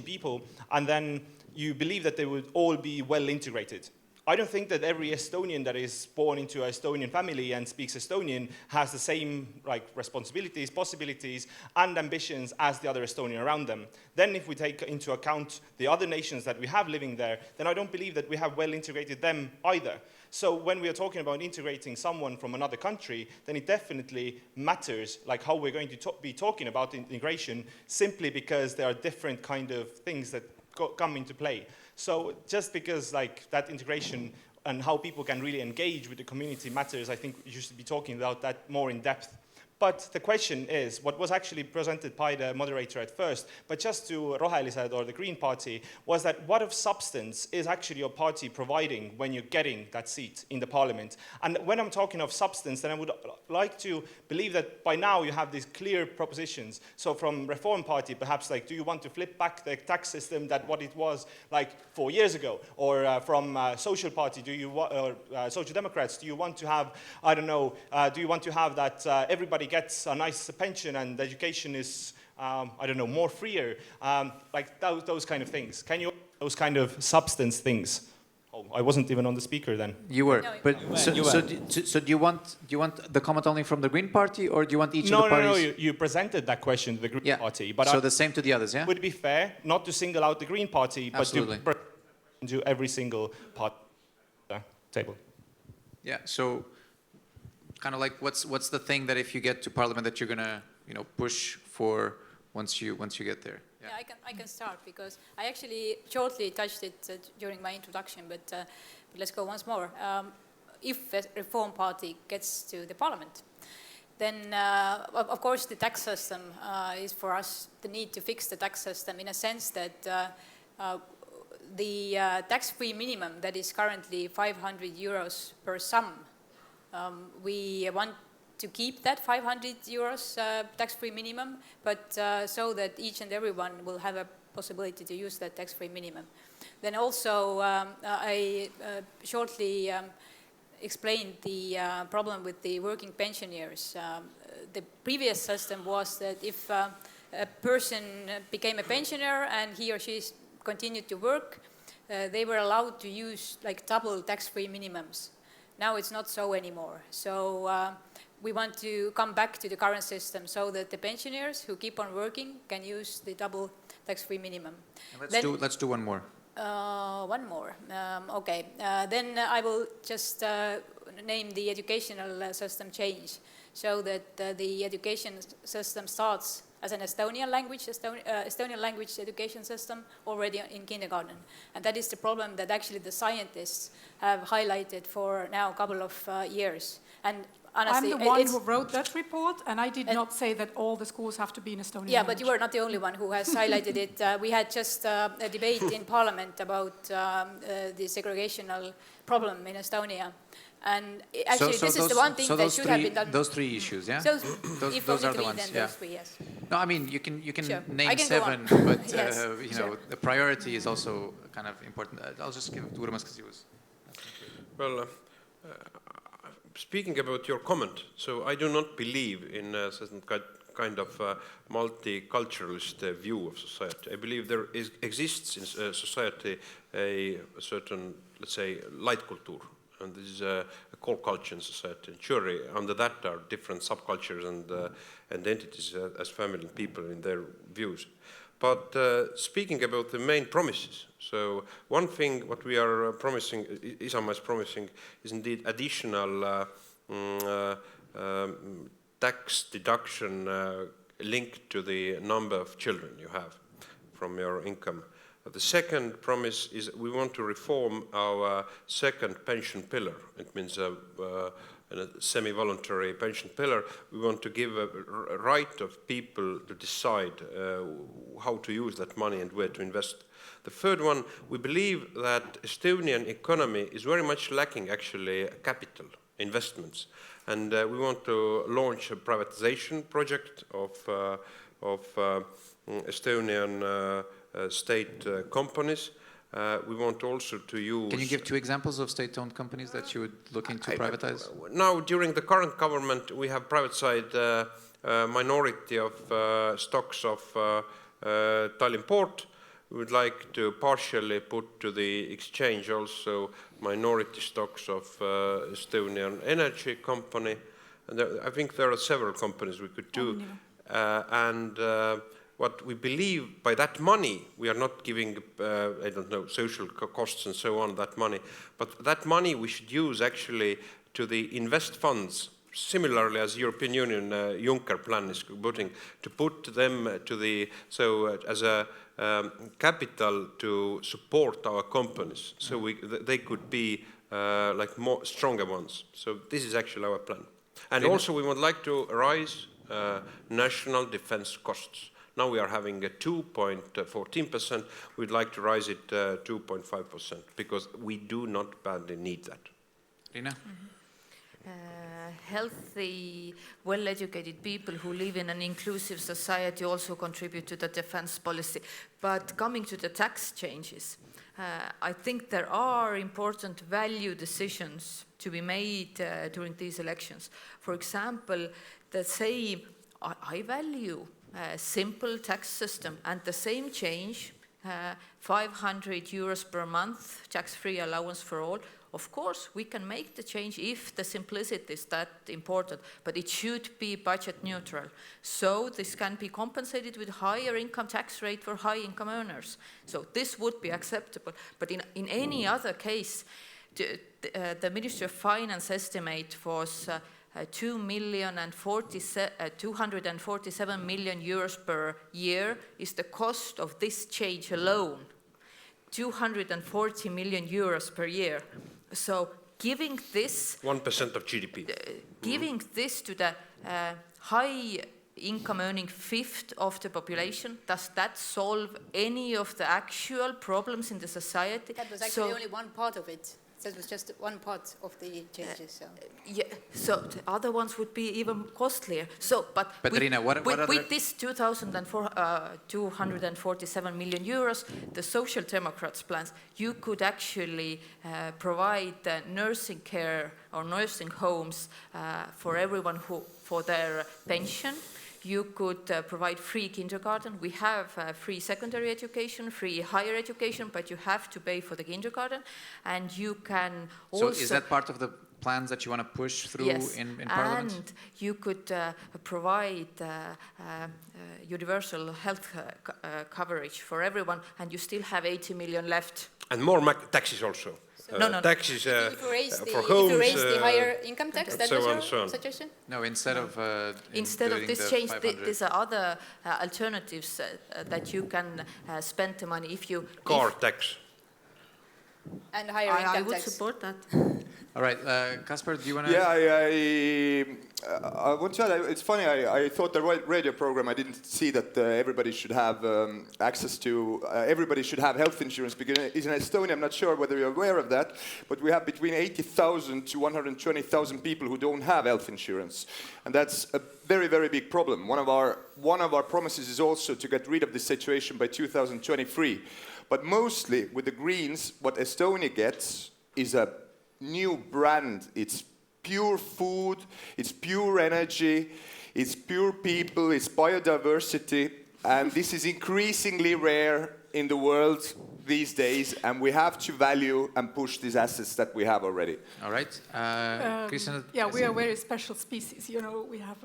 people, and then you believe that they would all be well integrated. I don't think that every Estonian that is born into an Estonian family and speaks Estonian has the same responsibilities, possibilities, and ambitions as the other Estonian around them. Then if we take into account the other nations that we have living there, then I don't believe that we have well integrated them either. So when we are talking about integrating someone from another country, then it definitely matters how we're going to be talking about integration, simply because there are different kind of things that come into play. So just because that integration and how people can really engage with the community matters, I think you should be talking about that more in depth. But the question is, what was actually presented by the moderator at first, but just to Rohelised or the Green Party, was that what of substance is actually your party providing when you're getting that seat in the parliament? And when I'm talking of substance, then I would like to believe that by now you have these clear propositions. So from Reform Party, perhaps do you want to flip back the tax system that what it was 4 years ago? Or from Social Party, or Social Democrats, do you want to have, I don't know, do you want to have that everybody gets a nice pension and education is, I don't know, more freer, those kind of things. Can you those kind of substance things? Oh, I wasn't even on the speaker then. You were. No, But so do you want the comment only from the Green Party, or do you want each of the parties? No, you presented that question to the Green Party. But so the same to the others, yeah? Would it be fair not to single out the Green Party, but to every single part of the table? Yeah, so kind of like what's the thing that if you get to Parliament that you're gonna push for once you get there? Yeah, I can start because I actually shortly touched it during my introduction, but let's go once more. If a Reform Party gets to the Parliament, then of course the tax system is for us the need to fix the tax system in a sense that the tax-free minimum that is currently 500 euros per sum, we want to keep that 500 euros tax-free minimum, but so that each and everyone will have a possibility to use that tax-free minimum. Then also I shortly explained the problem with the working pensioners. The previous system was that if a person became a pensioner and he or she continued to work, they were allowed to use like double tax-free minimums. Now it's not so anymore. So we want to come back to the current system so that the pensioners who keep on working can use the double tax-free minimum. And let's do one more. One more. Okay. Then I will just name the educational system change so that the education system starts as an Estonian language education system already in kindergarten. And that is the problem that actually the scientists have highlighted for now a couple of years. And honestly, I'm the one who wrote that report, and I did not say that all the schools have to be in Estonian Yeah, language. but you were not the only one who has highlighted it. We had just a debate in Parliament about the segregational problem in Estonia. And actually, this is the one thing that should have been done. Those three issues, yeah? Those are the ones, yeah. Those three, yes. No, I mean, you can Sure. name seven, but Yes, the priority is also kind of important. I'll just give it to Urmas because he was... Well, speaking about your comment, so I do not believe in a certain kind of multiculturalist view of society. I believe there exists in society a certain, let's say, light culture, and this is a core culture in society. And surely, under that are different subcultures and entities as family and people in their views. But speaking about the main promises, so one thing what we are promising, Isamaa is promising, is indeed additional tax deduction linked to the number of children you have from your income. The second promise is we want to reform our second pension pillar. It means a semi-voluntary pension pillar. We want to give a right of people to decide how to use that money and where to invest. The third one, we believe that Estonian economy is very much lacking actually capital investments. And we want to launch a privatization project of Estonian state companies. We want also to use... Can you give two examples of state-owned companies that you would look to privatize? Now, during the current government, we have privatized a minority of stocks of Tallinn Port. We would like to partially put to the exchange also minority stocks of Estonian energy company. And I think there are several companies we could do. What we believe by that money, we are not giving, I don't know, social costs and so on, that money. But that money we should use actually to the invest funds, similarly as European Union Juncker plan is putting, to put them to the, as a capital to support our companies. So they could be like more stronger ones. So this is actually our plan. And also we would like to raise national defense costs. Now we are having a 2.14%. We'd like to rise it 2.5% because we do not badly need that. Riina? Healthy, well-educated people who live in an inclusive society also contribute to the defense policy. But coming to the tax changes, I think there are important value decisions to be made during these elections. For example, I value a simple tax system, and the same change 500 euros per month, tax-free allowance for all. Of course, we can make the change if the simplicity is that important, but it should be budget neutral. So this can be compensated with higher income tax rate for high income earners. So this would be acceptable. But in any other case, the Ministry of Finance estimate was 247 million euros per year is the cost of this change alone. 240 million euros per year. So giving this 1% of GDP. Giving this to the high income earning fifth of the population, does that solve any of the actual problems in the society? That was actually only one part of it. That was just one part of the changes. So. Yeah, so the other ones would be even costlier. So, but Riina, with this 247 million euros, the Social Democrats' plans, you could actually provide nursing care or nursing homes for everyone for their pension. You could provide free kindergarten. We have free secondary education, free higher education, but you have to pay for the kindergarten. And you can also... So is that part of the plans that you want to push through in Parliament? And you could provide universal health coverage for everyone, and you still have 80 million left. And more taxes also. No. Taxes if you raise for homes. If you raise the higher income tax, that was your suggestion? No, instead of this change, these are other alternatives that you can spend the money if you... Car tax. And higher income tax. I would support that. All right, Kaspar, do you want to... Yeah, I want to add, it's funny, I thought the radio program, I didn't see that everybody should have access to, everybody should have health insurance, because in Estonia, I'm not sure whether you're aware of that, but we have between 80,000 to 120,000 people who don't have health insurance. And that's a very, very big problem. One of our promises is also to get rid of this situation by 2023. But mostly, with the Greens, what Estonia gets is a new brand. It's pure food, it's pure energy, it's pure people, it's biodiversity, and this is increasingly rare in the world these days, and we have to value and push these assets that we have already. All right, Kristina? Yeah, we are a very special species, you know, we have,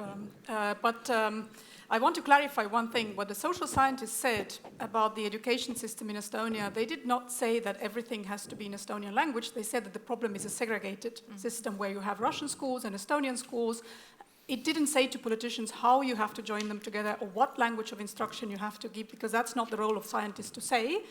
I want to clarify one thing. What the social scientists said about the education system in Estonia, they did not say that everything has to be in Estonian language. They said that the problem is a segregated system where you have Russian schools and Estonian schools. It didn't say to politicians how you have to join them together or what language of instruction you have to give, because that's not the role of scientists to say.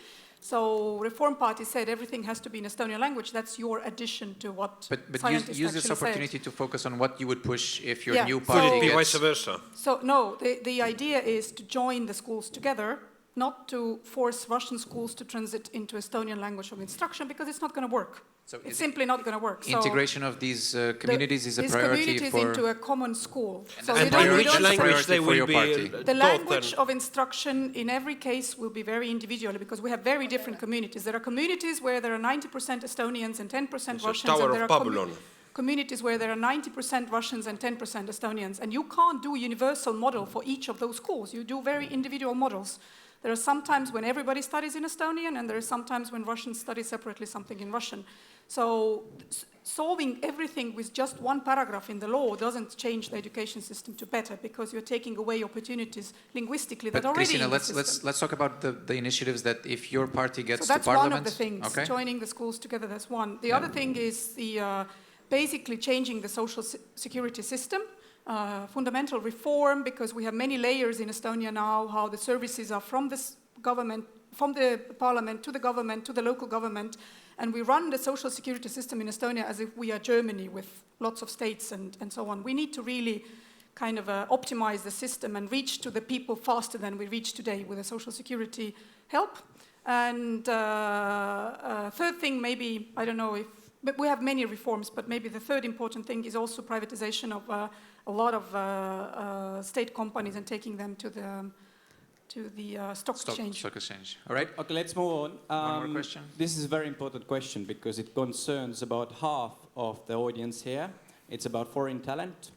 So Reform Party said everything has to be in Estonian language. That's your addition to what scientists But use this opportunity said. To focus on what you would push if your new party Could it be vice versa? So no, the idea is to join the schools together, not to force Russian schools to transit into Estonian language of instruction, because it's not going to work. So it's simply not going to work. Integration of these communities is a priority communities for... into a common school. So and by which language they will be The language of instruction in every case will be very individual, because we have very different communities. There are communities where there are 90% Estonians and 10% Russians. Tower and there of are Babylon. Communities where there are 90% Russians and 10% Estonians. And you can't do a universal model for each of those schools. You do very individual models. There are some times when everybody studies in Estonian, and there are some times when Russians study separately something in Russian. So solving everything with just one paragraph in the law doesn't change the education system to better, because you're taking away opportunities linguistically that already Kristina, in the system. let's talk about the initiatives that if your party gets so to parliament... that's one of the things, joining the schools together, that's one. The other thing is the basically changing the social security system. Fundamental reform, because we have many layers in Estonia now, how the services are from this government, from the parliament to the government to the local government, and we run the social security system in Estonia as if we are Germany with lots of states and so on. We need to really kind of optimize the system and reach to the people faster than we reach today with the social security help. And third thing, maybe, I don't know if, but we have many reforms, but maybe the third important thing is also privatization of a lot of state companies and taking them to the stock exchange. Stock exchange. All right. Okay, let's move on. One more question. This is a very important question because it concerns about half of the audience here. It's about foreign talent.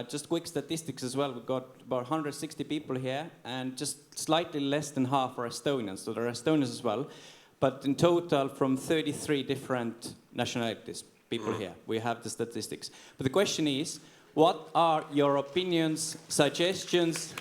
Just quick statistics as well. We've got about 160 people here, and just slightly less than half are Estonians. So there are Estonians as well. But in total, from 33 different nationalities, people here. We have the statistics. But the question is, what are your opinions, suggestions,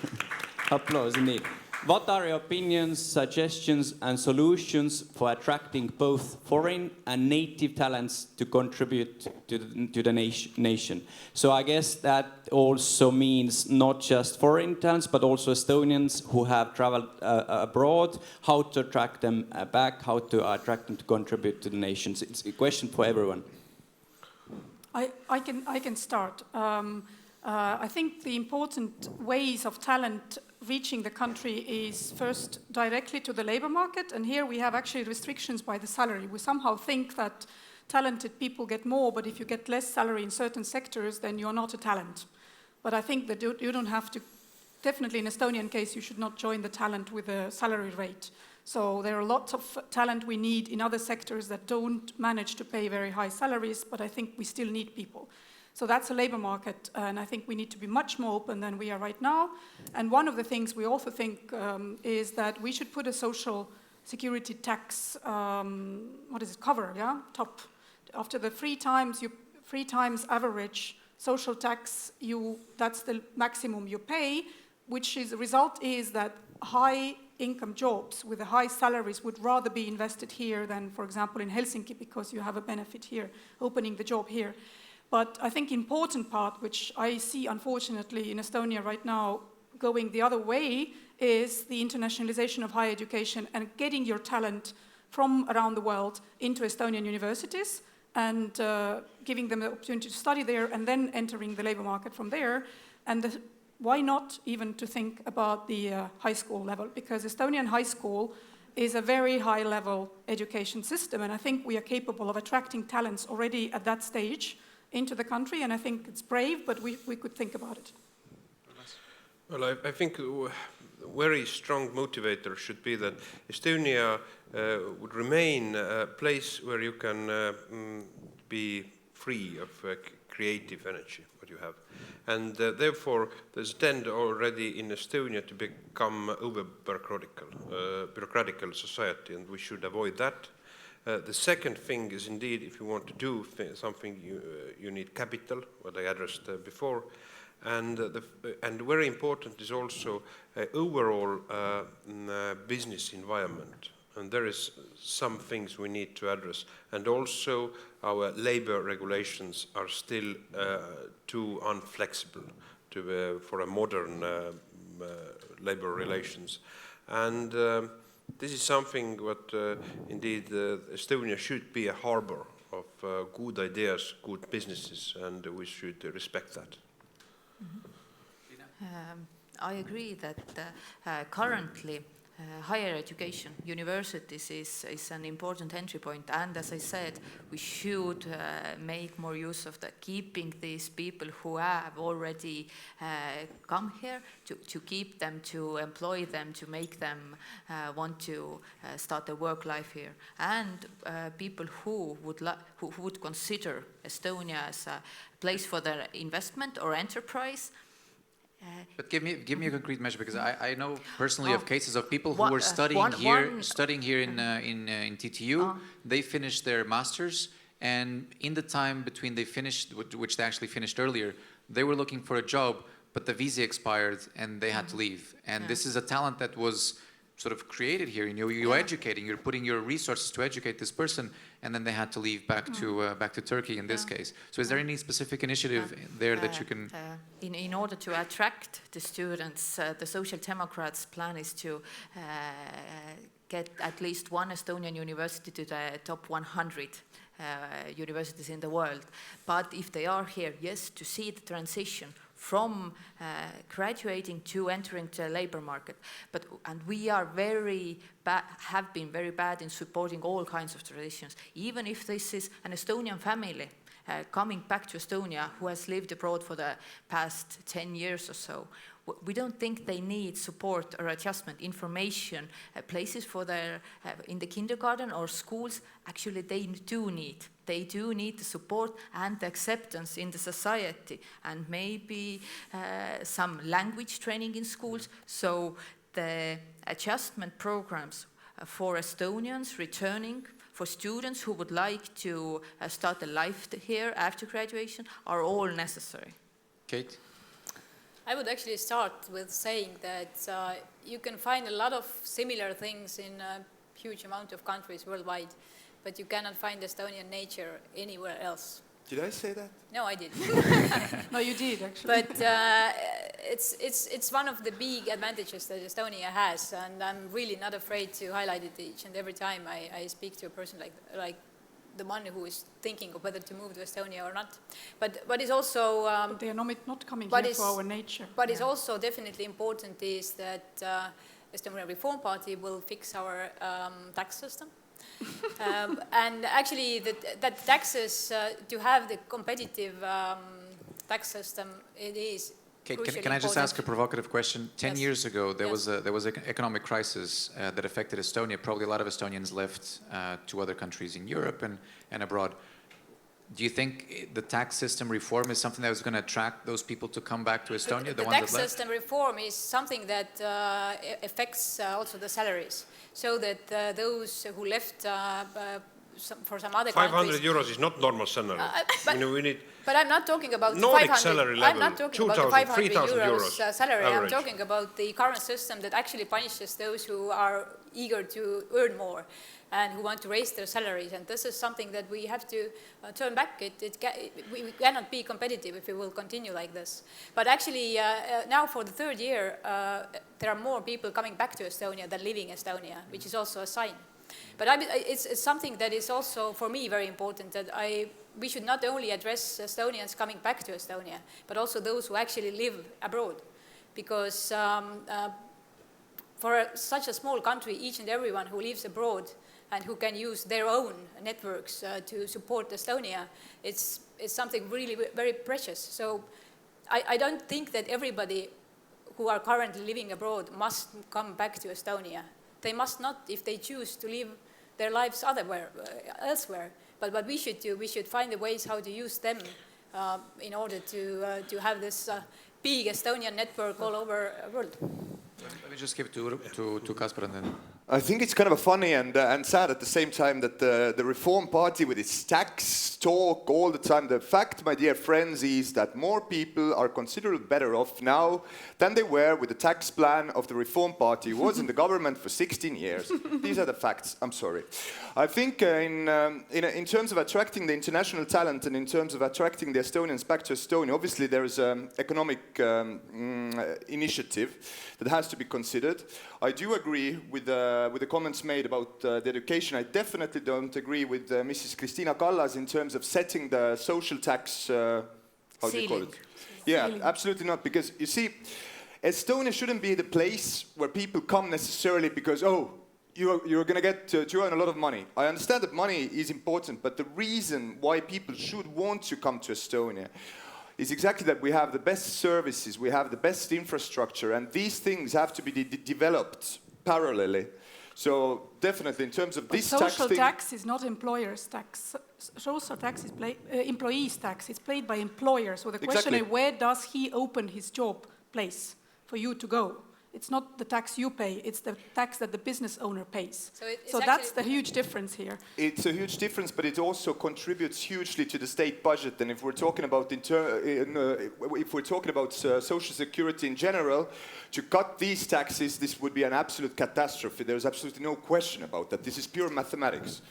applause indeed. What are your opinions, suggestions and solutions for attracting both foreign and native talents to contribute to the nation? So I guess that also means not just foreign talents, but also Estonians who have traveled abroad, how to attract them back, how to attract them to contribute to the nation. It's a question for everyone. I can start. I think the important ways of talent reaching the country is first directly to the labor market, and here we have actually restrictions by the salary. We somehow think that talented people get more, but if you get less salary in certain sectors, then you're not a talent. But I think that you don't have to, definitely in Estonian case, you should not join the talent with a salary rate. So there are lots of talent we need in other sectors that don't manage to pay very high salaries, but I think we still need people. So that's a labor market, and I think we need to be much more open than we are right now. And one of the things we also think is that we should put a social security tax, cover, yeah, top. After the 3 times average social tax, that's the maximum you pay, which is the result is that high income jobs with the high salaries would rather be invested here than, for example, in Helsinki, because you have a benefit here, opening the job here. But I think important part, which I see unfortunately in Estonia right now going the other way, is the internationalization of higher education and getting your talent from around the world into Estonian universities and giving them the opportunity to study there and then entering the labor market from there. And why not even to think about the high school level? Because Estonian high school is a very high level education system, and I think we are capable of attracting talents already at that stage into the country, and I think it's brave, but we could think about it. Well, I think a very strong motivator should be that Estonia would remain a place where you can be free of creative energy, what you have. And therefore, there's tend already in Estonia to become over-bureaucratical society, and we should avoid that. The second thing is indeed, if you want to do something, you need capital, what I addressed before. And very important is also overall business environment. And there is some things we need to address. And also our labor regulations are still too unflexible for a modern labor relations. And this is something what indeed Estonia should be a harbor of good ideas, good businesses, and we should respect that. I agree that currently higher education, universities is an important entry point, and as I said, we should make more use of keeping these people who have already come here, to keep them, to employ them, to make them want to start their work life here, and people who would consider Estonia as a place for their investment or enterprise. But give me a concrete measure, because I know personally of cases of people who were studying here in TTU. They finished their masters, and in the time between they finished, which they actually finished earlier, they were looking for a job, but the visa expired and they had to leave. And this is a talent that was sort of created here. You're educating, you're putting your resources to educate this person, and then they had to leave back to Turkey in this case. So is there any specific initiative there that you can? In order to attract the students, the Social Democrats' plan is to get at least one Estonian university to the top 100 universities in the world. But if they are here, yes, to see the transition from graduating to entering the labor market. And we are have been very bad in supporting all kinds of traditions. Even if this is an Estonian family coming back to Estonia who has lived abroad for the past 10 years or so, we don't think they need support or adjustment, information, places for their, in the kindergarten or schools. Actually, they do need. They do need the support and the acceptance in the society, and maybe some language training in schools. So the adjustment programs for Estonians returning, for students who would like to start a life here after graduation, are all necessary. Keit? I would actually start with saying that you can find a lot of similar things in a huge amount of countries worldwide, but you cannot find Estonian nature anywhere else. Did I say that? No, I didn't. No, you did, actually. But it's one of the big advantages that Estonia has, and I'm really not afraid to highlight it each and every time I speak to a person like the one who is thinking of whether to move to Estonia or not. But what is also... but they are not coming here for our nature. What is also definitely important is that Estonian Reform Party will fix our tax system. And actually, that taxes, to have the competitive tax system, it is Keit, can I just ask a provocative question? 10 years ago, there was an economic crisis that affected Estonia. Probably a lot of Estonians left to other countries in Europe and abroad. Do you think the tax system reform is something that was going to attract those people to come back to Estonia, the ones that left? The tax system reform is something that affects also the salaries, so that those who left for some other 500 countries... euros is not normal salary. We need but I'm not talking about Nordic 500. salary I'm level, not talking 2,000, about the 500 3,000 euros salary. average. I'm talking about the current system that actually punishes those who are eager to earn more and who want to raise their salaries. And this is something that we have to turn back. We cannot be competitive if we will continue like this. But actually, now for the third year, there are more people coming back to Estonia than leaving Estonia, which is also a sign. But it's something that is also, for me, very important, that we should not only address Estonians coming back to Estonia, but also those who actually live abroad. Because for such a small country, each and everyone who lives abroad and who can use their own networks to support Estonia, it's something really very precious. So I don't think that everybody who are currently living abroad must come back to Estonia. They must not if they choose to live their lives elsewhere. But what we should do, we should find the ways how to use them in order to have this big Estonian network all over the world. Let me just give it to Kaspar and then... I think it's kind of funny and sad at the same time that the Reform Party with its tax talk all the time, the fact, my dear friends, is that more people are considerably better off now than they were with the tax plan of the Reform Party, who was in the government for 16 years. These are the facts. I'm sorry. I think in terms of attracting the international talent and in terms of attracting the Estonians back to Estonia, obviously there is an economic initiative that has to be considered. I do agree with the comments made about the education. I definitely don't agree with Mrs. Kristina Kallas in terms of setting the social tax, how do you call it? Yeah, absolutely not. Because you see, Estonia shouldn't be the place where people come necessarily because, oh, you're going to get to earn a lot of money. I understand that money is important, but the reason why people should want to come to Estonia is exactly that we have the best services, we have the best infrastructure, and these things have to be developed parallelly. So definitely in terms of this tax social tax is not employers' tax. Social tax is employees' tax. It's paid by employers. So the question is, where does he open his job place for you to go? It's not the tax you pay, it's the tax that the business owner pays. So that's the huge difference here. It's a huge difference, but it also contributes hugely to the state budget. And if we're talking about social security in general, to cut these taxes, this would be an absolute catastrophe. There's absolutely no question about that. This is pure mathematics.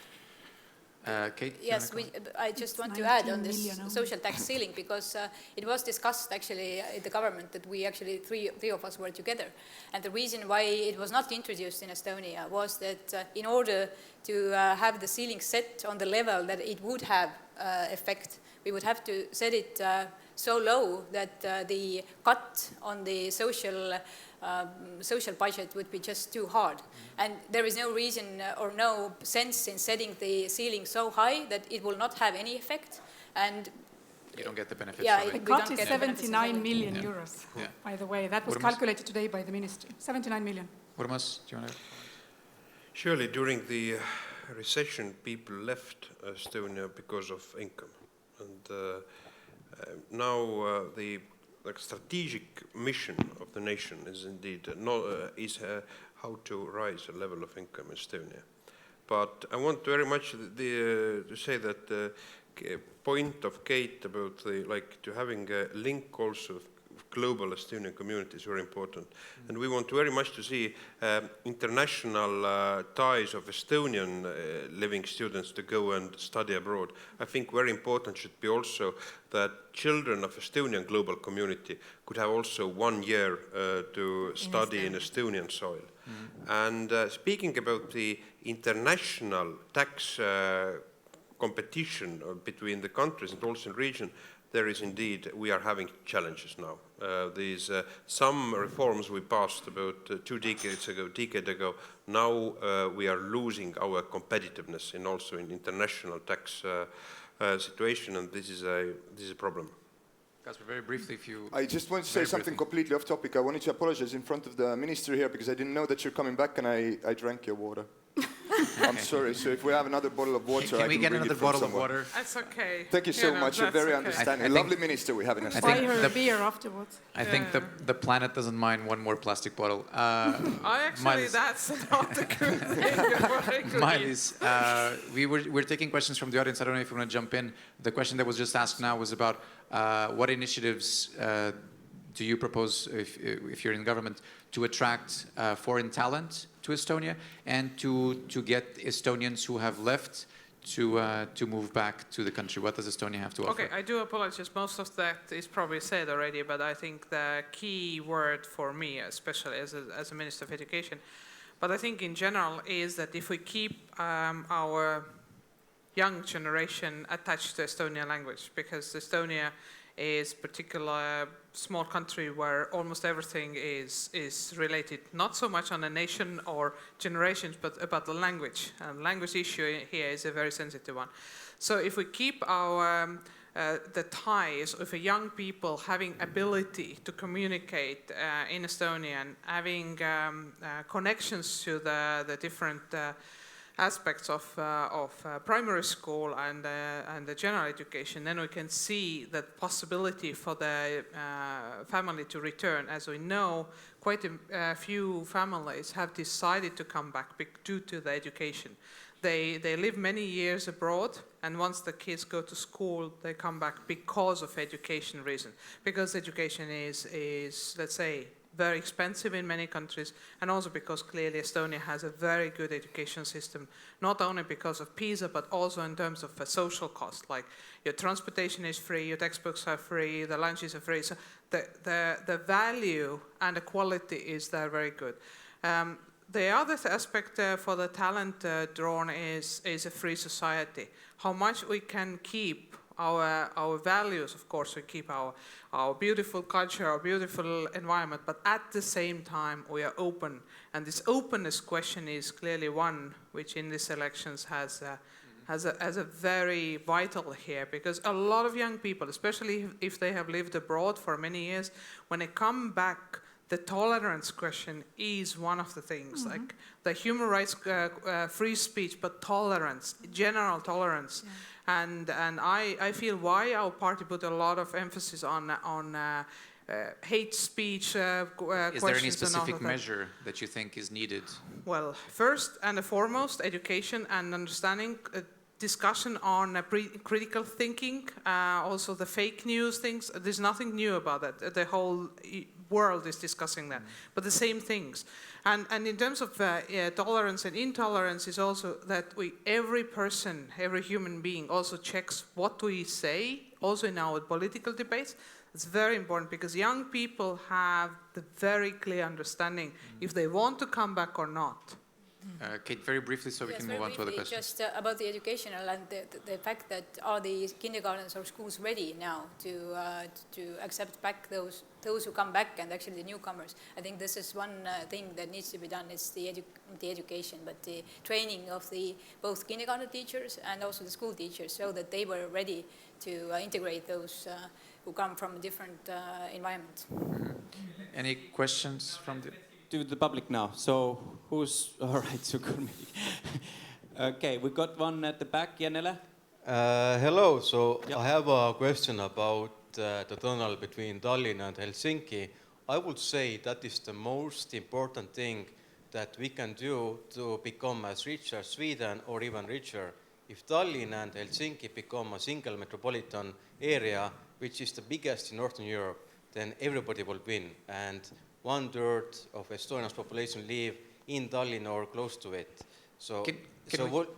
Keit? Yes, I just want to add on this social tax ceiling because it was discussed actually in the government that we actually, three of us were together. And the reason why it was not introduced in Estonia was that in order to have the ceiling set on the level that it would have effect, we would have to set it so low that the cut on the social budget would be just too hard. And there is no reason or no sense in setting the ceiling so high that it will not have any effect. And You don't get the benefits Yeah, from The it. cut is 79 million Yeah. euros, Yeah. by the way. That was Urmas? calculated today by the ministry. 79 million. Urmas, do you want to? Surely during the recession, people left Estonia because of income. And now the strategic mission of the nation is indeed how to rise the level of income in Estonia. But I want very much to say that the point of Keit about to having a link also of global Estonian community is very important. And we want very much to see international ties of Estonian living students to go and study abroad. I think very important should be also that children of Estonian global community could have also 1 year to study in Estonian soil. And speaking about the international tax competition between the countries and also in region, there is indeed, we are having challenges now. These some reforms we passed about 2 decades ago. Now we are losing our competitiveness in also in international tax situation, and this is a problem. Kaspar, very briefly, if you... I just want to say something completely off topic. I wanted to apologize in front of the minister here because I didn't know that you're coming back and I drank your water. I'm sorry. So if we have another bottle of water, can we get another bottle of water? That's okay. Thank you so much. You're very understanding. Lovely minister we have in Estonia. Buy her a beer afterwards. I think the planet doesn't mind one more plastic bottle. Actually, that's not a good thing. Mailis, we're taking questions from the audience. I don't know if you want to jump in. The question that was just asked now was about what initiatives do you propose, if you're in government, to attract foreign talent to Estonia and to get Estonians who have left to move back to the country? What does Estonia have to offer? Okay, I do apologize. Most of that is probably said already, but I think the key word for me, especially as a Minister of Education, but I think in general is that if we keep our young generation attached to Estonian language, because Estonia is particular small country where almost everything is related, not so much on a nation or generations, but about the language. And language issue here is a very sensitive one. So if we keep our the ties of young people having ability to communicate in Estonian, having connections to the different aspects of primary school and the general education, then we can see that possibility for the family to return. As we know, quite a few families have decided to come back due to the education. They live many years abroad, and once the kids go to school, they come back because of education reason. Because education is let's say, very expensive in many countries, and also because clearly Estonia has a very good education system, not only because of PISA, but also in terms of social cost, like your transportation is free, your textbooks are free, the lunches are free, so the value and the quality is there very good. The other aspect for the talent drawn is a free society. How much we can keep our values, of course, we keep our beautiful culture, our beautiful environment, but at the same time we are open. And this openness question is clearly one which in these elections has a very vital here, because a lot of young people, especially if they have lived abroad for many years, when they come back, the tolerance question is one of the things, like the human rights, free speech, but tolerance, general tolerance. Yeah. And I feel why our party put a lot of emphasis on hate speech questions. Is there any specific measure that you think is needed? Well, first and foremost, education and understanding, discussion on critical thinking, also the fake news things. There's nothing new about that. The whole world is discussing that, but the same things. And in terms of tolerance and intolerance is also that every person, every human being also checks what we say, also in our political debates. It's very important because young people have the very clear understanding if they want to come back or not. Keit, very briefly, so we can move on to other questions. Just about the educational and the fact that are the kindergartens or schools ready now to accept back those who come back and actually the newcomers. I think this is one thing that needs to be done. It's the education, but the training of the both kindergarten teachers and also the school teachers, so that they were ready to integrate those who come from different environments. Any questions from the... To the public now. So who's all right? So good. Okay, we got one at the back. Janele. Hello. So yep. I have a question about the tunnel between Tallinn and Helsinki. I would say that is the most important thing that we can do to become as rich as Sweden or even richer. If Tallinn and Helsinki become a single metropolitan area, which is the biggest in Northern Europe, then everybody will win. And 1/3 of Estonia's population live in Tallinn or close to it. So,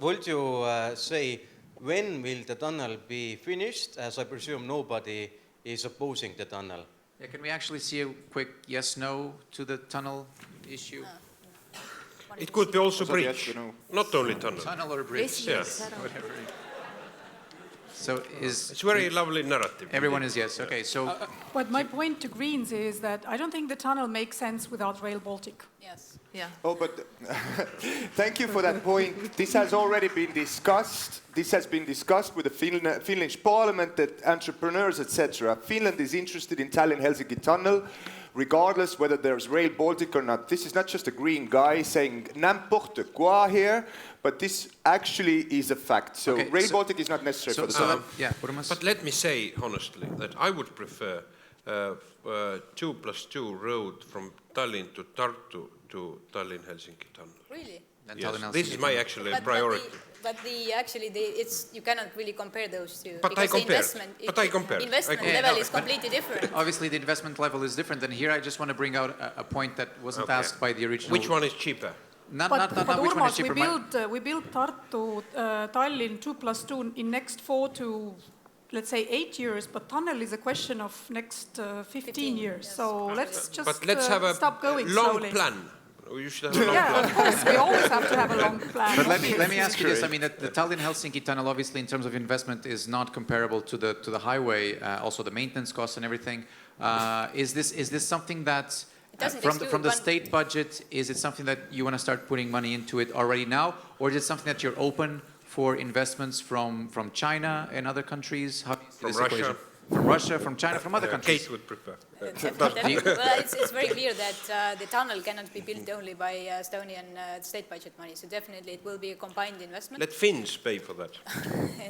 would you say when will the tunnel be finished? As I presume nobody is opposing the tunnel. Yeah, can we actually see a quick yes/no to the tunnel issue? It could be also bridge, not only tunnel. Tunnel or bridge, yes. Whatever. So it's very lovely narrative. Everyone is yes. Okay, so. But my point to Greens is that I don't think the tunnel makes sense without Rail Baltic. Yes. Yeah. Oh, but thank you for that point. This has already been discussed. This has been discussed with the Finnish parliament, the entrepreneurs, etc. Finland is interested in Tallinn-Helsinki tunnel, regardless whether there's Rail Baltic or not. This is not just a green guy saying n'importe quoi here, but this actually is a fact. So okay, Rail Baltic is not necessary for the tunnel. But let me say honestly that I would prefer 2+2 road from Tallinn to Tartu to Tallinn-Helsinki tunnel. Really? Yes, this is my actually priority. But you cannot really compare those two. But I compare. Investment level is completely different. Obviously, the investment level is different. And here, I just want to bring out a point that wasn't asked by the original. Which one is cheaper? Not which Urmas, one is cheaper. we built Tartu, Tallinn 2+2 in next 4 to, let's say, 8 years. But tunnel is a question of next 15 years. Yes. So let's just have a stop going long slowly. plan. You should have a long plan. Yeah, of course, we always have to have a long plan. But let me ask you this. I mean, the Tallinn-Helsinki tunnel, obviously, in terms of investment, is not comparable to the highway. Also, the maintenance costs and everything. Is this something that from the state budget? Is it something that you want to start putting money into it already now, or is it something that you're open for investments from China and other countries? How from Russia. From Russia, from China, from other countries. Keit would prefer. Well, it's very clear that the tunnel cannot be built only by Estonian state budget money. So definitely it will be a combined investment. Let Finns pay for that.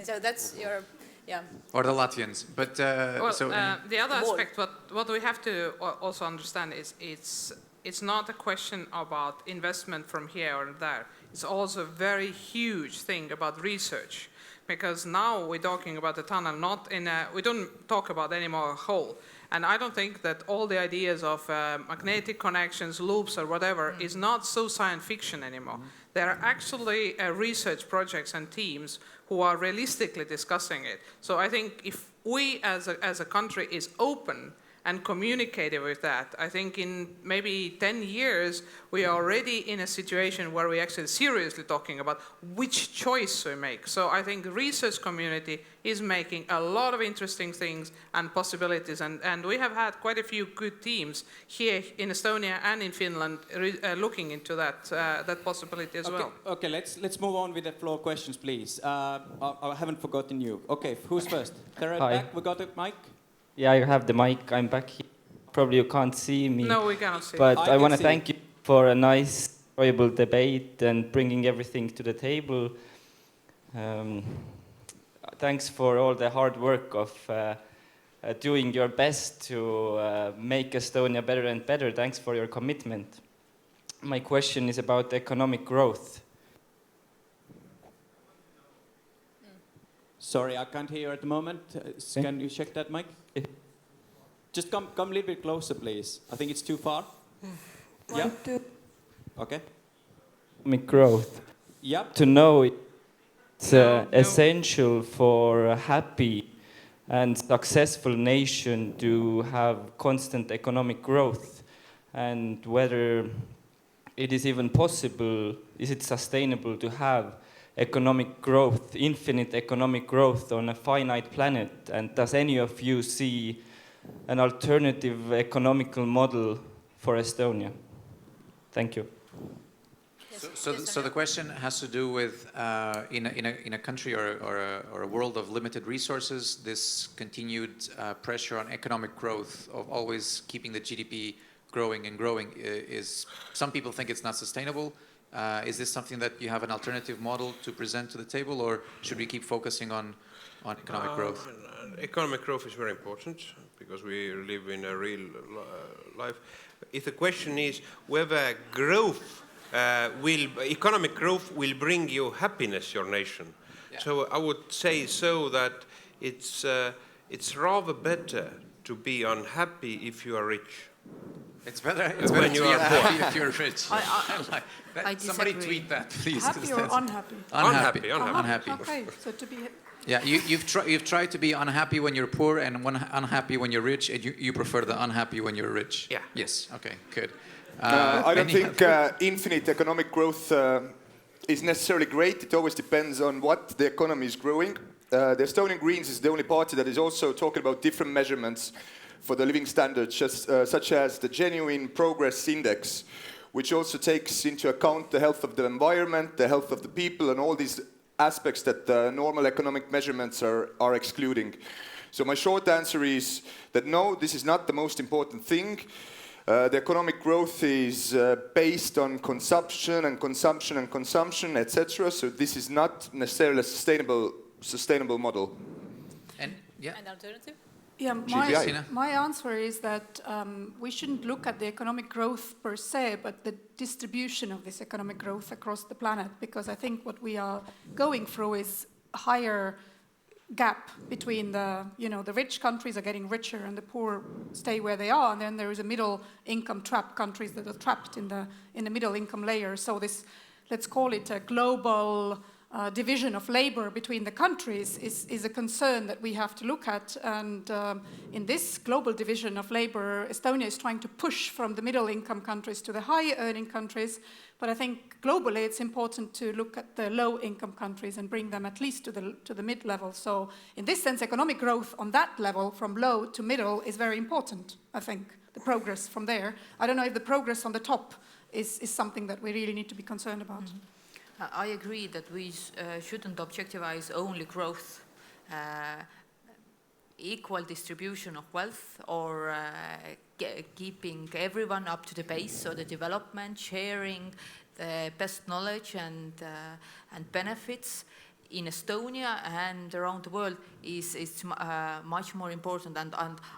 So that's your, yeah. Or the Latvians. But the other aspect, what we have to also understand is it's not a question about investment from here or there. It's also a very huge thing about research. Because now we're talking about the tunnel, we don't talk about anymore a hole. And I don't think that all the ideas of magnetic connections, loops or whatever is not so science fiction anymore. There are actually research projects and teams who are realistically discussing it. So I think if we as a country is open and communicated with that, I think in maybe 10 years, we are already in a situation where we're actually seriously talking about which choice we make. So I think the research community is making a lot of interesting things and possibilities. And we have had quite a few good teams here in Estonia and in Finland looking into that possibility as well. Okay, let's move on with the floor questions, please. I haven't forgotten you. Okay, who's first? There back, we got a mic. Yeah, you have the mic. I'm back here. Probably you can't see me. No, we cannot see. But I want to thank you for a nice, enjoyable debate and bringing everything to the table. Thanks for all the hard work of doing your best to make Estonia better and better. Thanks for your commitment. My question is about economic growth. Sorry, I can't hear you at the moment. Can you check that mic? Just come a little bit closer, please. I think it's too far. Yeah. Okay. Economic growth. Yep. To know it's essential for a happy and successful nation to have constant economic growth, and whether it is even possible, is it sustainable to have economic growth, infinite economic growth on a finite planet? And does any of you see an alternative economical model for Estonia? Thank you. So the question has to do with in a country or a world of limited resources, this continued pressure on economic growth of always keeping the GDP growing and growing is, some people think it's not sustainable. Is this something that you have an alternative model to present to the table, or should we keep focusing on economic growth? Economic growth is very important because we live in a real life. If the question is whether economic growth will bring you happiness, your nation. Yeah. So I would say so that it's rather better to be unhappy if you are rich. It's better to be unhappy if you're rich. I somebody tweet that, please. Happy or unhappy? Unhappy. Okay, so to be... Yeah, you've tried to be unhappy when you're poor and unhappy when you're rich, and you prefer the unhappy when you're rich. Yeah. Yes. Okay. Good. I don't think infinite economic growth is necessarily great. It always depends on what the economy is growing. The Estonian Greens is the only party that is also talking about different measurements for the living standards, such as the Genuine Progress Index, which also takes into account the health of the environment, the health of the people, and all these aspects that normal economic measurements are excluding. So my short answer is that no, this is not the most important thing. The economic growth is based on consumption and consumption and consumption, etc. So this is not necessarily a sustainable model. And An alternative? Yeah, my answer is that we shouldn't look at the economic growth per se, but the distribution of this economic growth across the planet, because I think what we are going through is a higher gap between the rich countries are getting richer and the poor stay where they are, and then there is a middle income trapped countries that are trapped in the middle income layer. So this, let's call it a global division of labor between the countries is a concern that we have to look at. And in this global division of labor, Estonia is trying to push from the middle income countries to the high earning countries. But I think globally it's important to look at the low income countries and bring them at least to the mid level. So in this sense, economic growth on that level from low to middle is very important, I think, the progress from there. I don't know if the progress on the top is something that we really need to be concerned about. Mm-hmm. I agree that we shouldn't objectivize only growth, equal distribution of wealth, or keeping everyone up to the pace, so the development, sharing the best knowledge and benefits in Estonia and around the world is much more important, and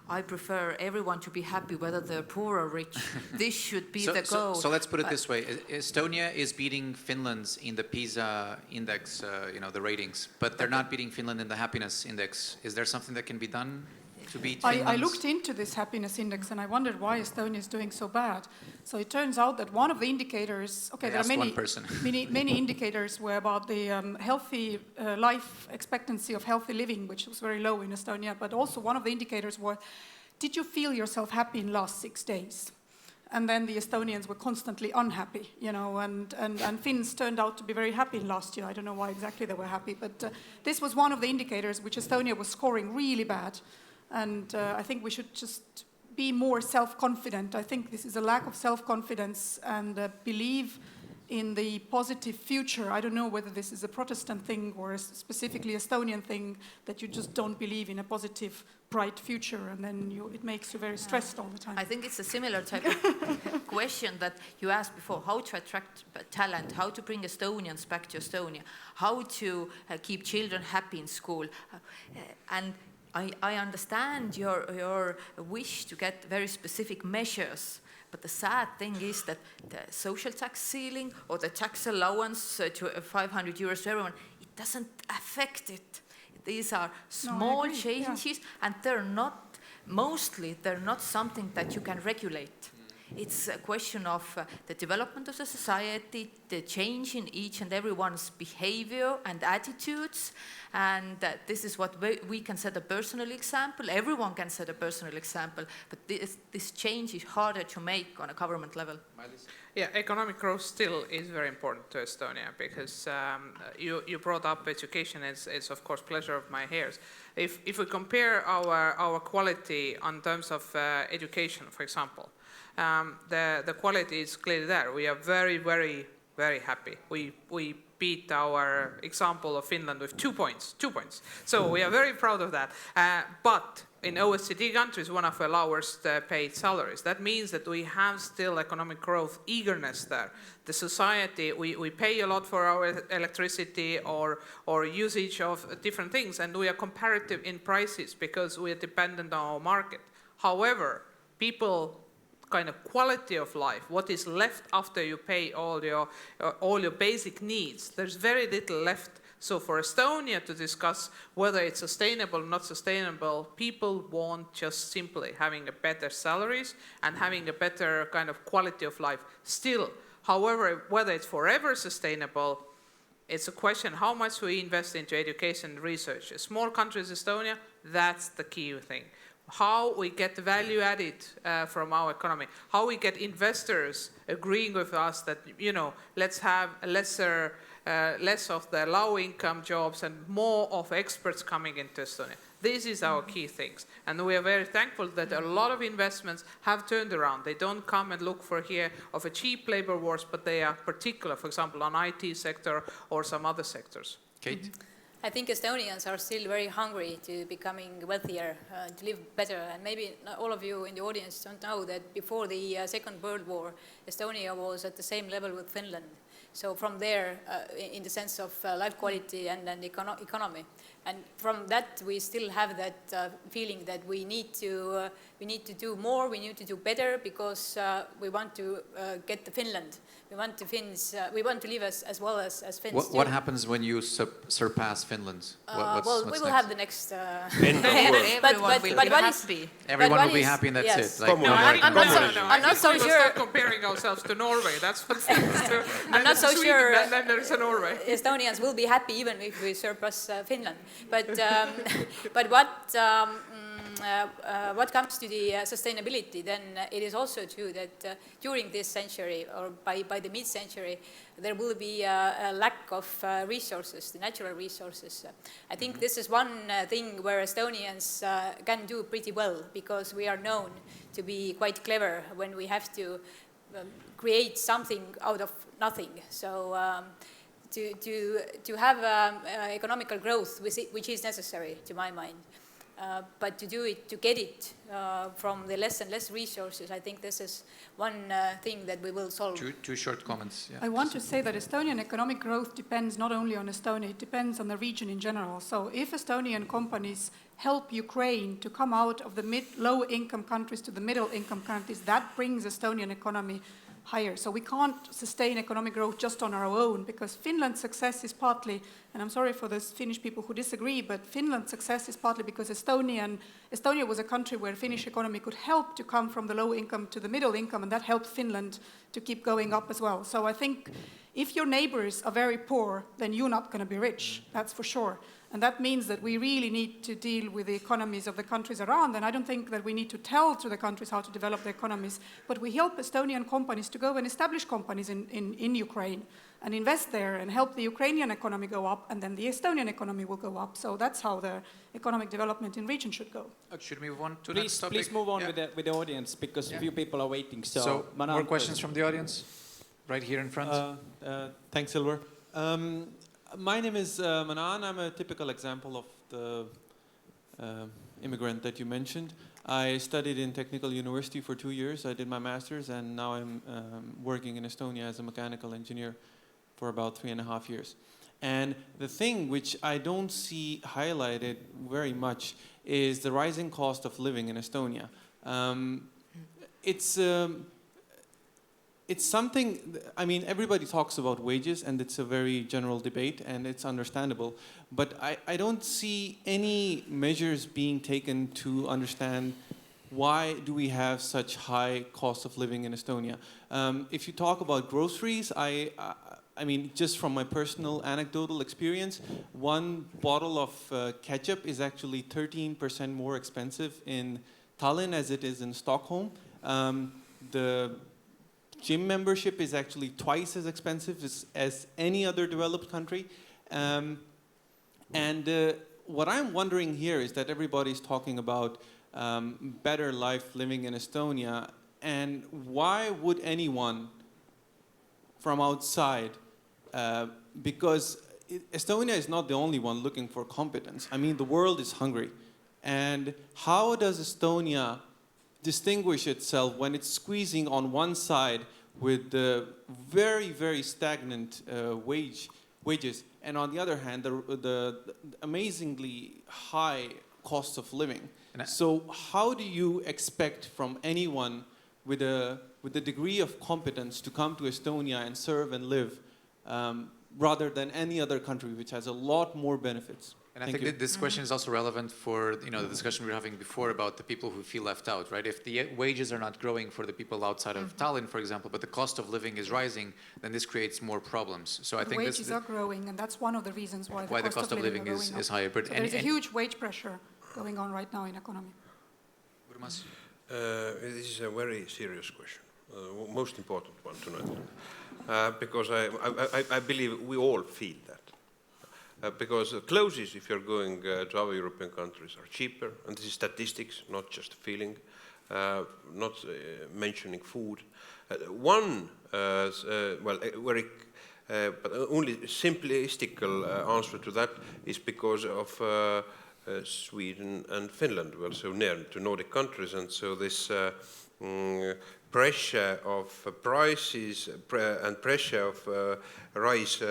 I prefer everyone to be happy whether they're poor or rich. This should be the goal. So let's put it this way. Estonia is beating Finland in the PISA index, the ratings, but they're not beating Finland in the happiness index. Is there something that can be done to beat Finland's? I looked into this happiness index and I wondered why Estonia is doing so bad. So it turns out that one of the indicators, there are many indicators were about the healthy life expectancy of healthy living, which was very low in Estonia, but also one of the indicators was, did you feel yourself happy in the last 6 days? And then the Estonians were constantly unhappy, and Finns turned out to be very happy last year. I don't know why exactly they were happy, but this was one of the indicators which Estonia was scoring really bad. And I think we should just be more self-confident. I think this is a lack of self-confidence and believe in the positive future. I don't know whether this is a Protestant thing or a specifically Estonian thing, that you just don't believe in a positive, bright future, and then it makes you very stressed all the time. I think it's a similar type of question that you asked before: how to attract talent, how to bring Estonians back to Estonia, how to keep children happy in school. And I understand your wish to get very specific measures, but the sad thing is that the social tax ceiling or the tax allowance to 500 euros to everyone, it doesn't affect it. These are small changes, and they're not something that you can regulate. it's a question of the development of the society, the change in each and everyone's behavior and attitudes. And this is what we can set a personal example. Everyone can set a personal example, but this change is harder to make on a government level. Mailis? Yeah, economic growth still is very important to Estonia because you brought up education. It's of course pleasure of my hairs. If we compare our quality on terms of education, for example, the quality is clearly there. We are very, very, very happy. We beat our example of Finland with 2 points. So we are very proud of that. But in OECD countries, one of the lowest paid salaries. That means that we have still economic growth eagerness there. The society, we pay a lot for our electricity or usage of different things, and we are comparative in prices because we are dependent on our market. However, people kind of quality of life, what is left after you pay all your basic needs, there's very little left. So for Estonia to discuss whether it's sustainable or not sustainable, people want just simply having a better salaries and having a better kind of quality of life still. However, whether it's forever sustainable, it's a question how much we invest into education and research. A small country as Estonia, that's the key thing. How we get value added from our economy, how we get investors agreeing with us that, let's have less of the low-income jobs and more of experts coming into Estonia. This is our key things. And we are very thankful that a lot of investments have turned around. They don't come and look for here of a cheap labor force, but they are particular, for example, on IT sector or some other sectors. Keit? I think Estonians are still very hungry to becoming wealthier, to live better. And maybe not all of you in the audience don't know that before the Second World War, Estonia was at the same level with Finland. So from there, in the sense of life quality and economy. And from that, we still have that feeling that we need to do more, we need to do better, because we want to get to Finland. We want to live as well as Finns. What happens when you surpass Finland? Well, we will have the next. Everyone will be happy. Everyone will be happy, and that's it. Like, I'm not so sure. Start comparing ourselves to Norway. That's what things do. I'm not so sure. Then there is a Norway. Estonians will be happy even if we surpass Finland. But what comes to the sustainability, then it is also true that during this century, or by the mid-century, there will be a lack of resources, the natural resources. I think this is one thing where Estonians can do pretty well, because we are known to be quite clever when we have to create something out of nothing. So to have economical growth, which is necessary to my mind, but to get it from the less and less resources, I think this is one thing that we will solve. Two short comments. Yeah. I want to say that Estonian economic growth depends not only on Estonia, it depends on the region in general. So if Estonian companies help Ukraine to come out of the low-income countries to the middle-income countries, that brings Estonian economy higher. So we can't sustain economic growth just on our own, because Finland's success is partly, and I'm sorry for those Finnish people who disagree, but Finland's success is partly because Estonia was a country where Finnish economy could help to come from the low income to the middle income, and that helped Finland to keep going up as well. So I think if your neighbors are very poor, then you're not going to be rich, that's for sure. And that means that we really need to deal with the economies of the countries around. And I don't think that we need to tell to the countries how to develop their economies, but we help Estonian companies to go and establish companies in Ukraine and invest there and help the Ukrainian economy go up, and then the Estonian economy will go up. So that's how the economic development in region should go. Should we move on to the next topic? Please move on with the audience, because few people are waiting. So more questions from the audience? Right here in front. Thanks, Silver. My name is Manan. I'm a typical example of the immigrant that you mentioned. I studied in Technical University for 2 years. I did my master's, and now I'm working in Estonia as a mechanical engineer for about 3.5 years. And the thing which I don't see highlighted very much is the rising cost of living in Estonia. It's something, I mean, everybody talks about wages, and it's a very general debate, and it's understandable. But I don't see any measures being taken to understand why do we have such high cost of living in Estonia? If you talk about groceries, I mean, just from my personal anecdotal experience, one bottle of ketchup is actually 13% more expensive in Tallinn as it is in Stockholm. The gym membership is actually twice as expensive as any other developed country. What I'm wondering here is that everybody's talking about better life living in Estonia, and why would anyone from outside, because Estonia is not the only one looking for competence. I mean, the world is hungry. And how does Estonia distinguish itself when it's squeezing on one side with the very, very stagnant wages, and on the other hand, the amazingly high cost of living? So how do you expect from anyone with a degree of competence to come to Estonia and serve and live rather than any other country which has a lot more benefits? And I think that this question is also relevant for the discussion we were having before about the people who feel left out, right? If the wages are not growing for the people outside of Tallinn, for example, but the cost of living is rising, then this creates more problems. So I think wages are growing, and that's one of the reasons why the cost of living is higher. But so there's a huge wage pressure going on right now in economy. Urmas? This is a very serious question, most important one tonight, because I believe we all feel that. Because clothes, if you're going to other European countries, are cheaper, and this is statistics, not just feeling, not mentioning food. One, very, but only simplistic answer to that is because of Sweden and Finland, well, so near to Nordic countries, and so this pressure of prices and pressure of rise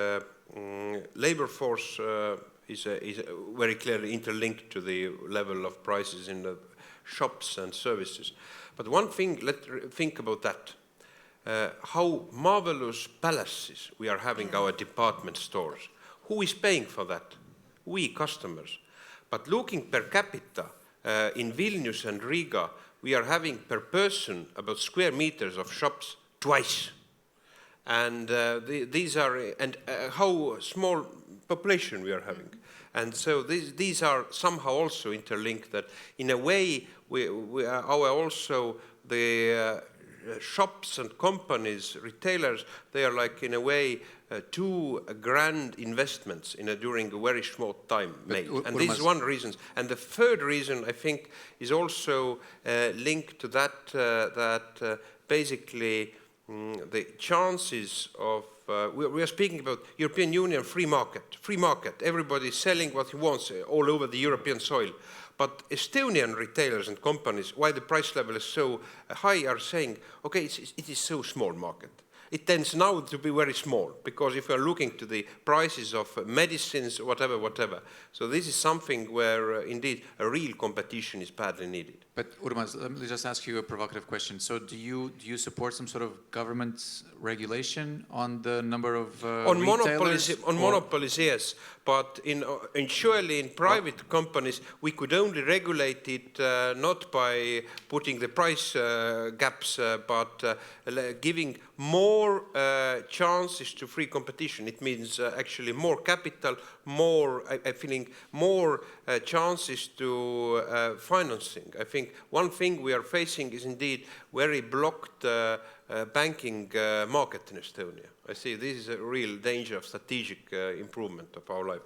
labor force is very clearly interlinked to the level of prices in the shops and services. But one thing, let's think about that. How marvelous palaces we are having our department stores. Who is paying for that? We, customers. But looking per capita, in Vilnius and Riga, we are having per person about square meters of shops twice. And these are, and how small population we are having. And so these are somehow also interlinked, that in a way we are also the shops and companies, retailers, they are like in a way two grand investments during a very short time made. And this is one reason. And the third reason, I think, is also linked to that, basically the chances of, we are speaking about European Union free market, everybody is selling what he wants all over the European soil. But Estonian retailers and companies, why the price level is so high, are saying, okay, it is so small market. It tends now to be very small, because if you are looking to the prices of medicines, whatever. So this is something where indeed a real competition is badly needed. But Urmas, let me just ask you a provocative question. So do you support some sort of government regulation on the number of retailers? On monopolies, yes. But surely in private companies, we could only regulate it not by putting the price gaps, but giving more chances to free competition. It means actually more capital, more, I think, more chances to financing. I think one thing we are facing is indeed very blocked banking market in Estonia. I see this is a real danger of strategic improvement of our life.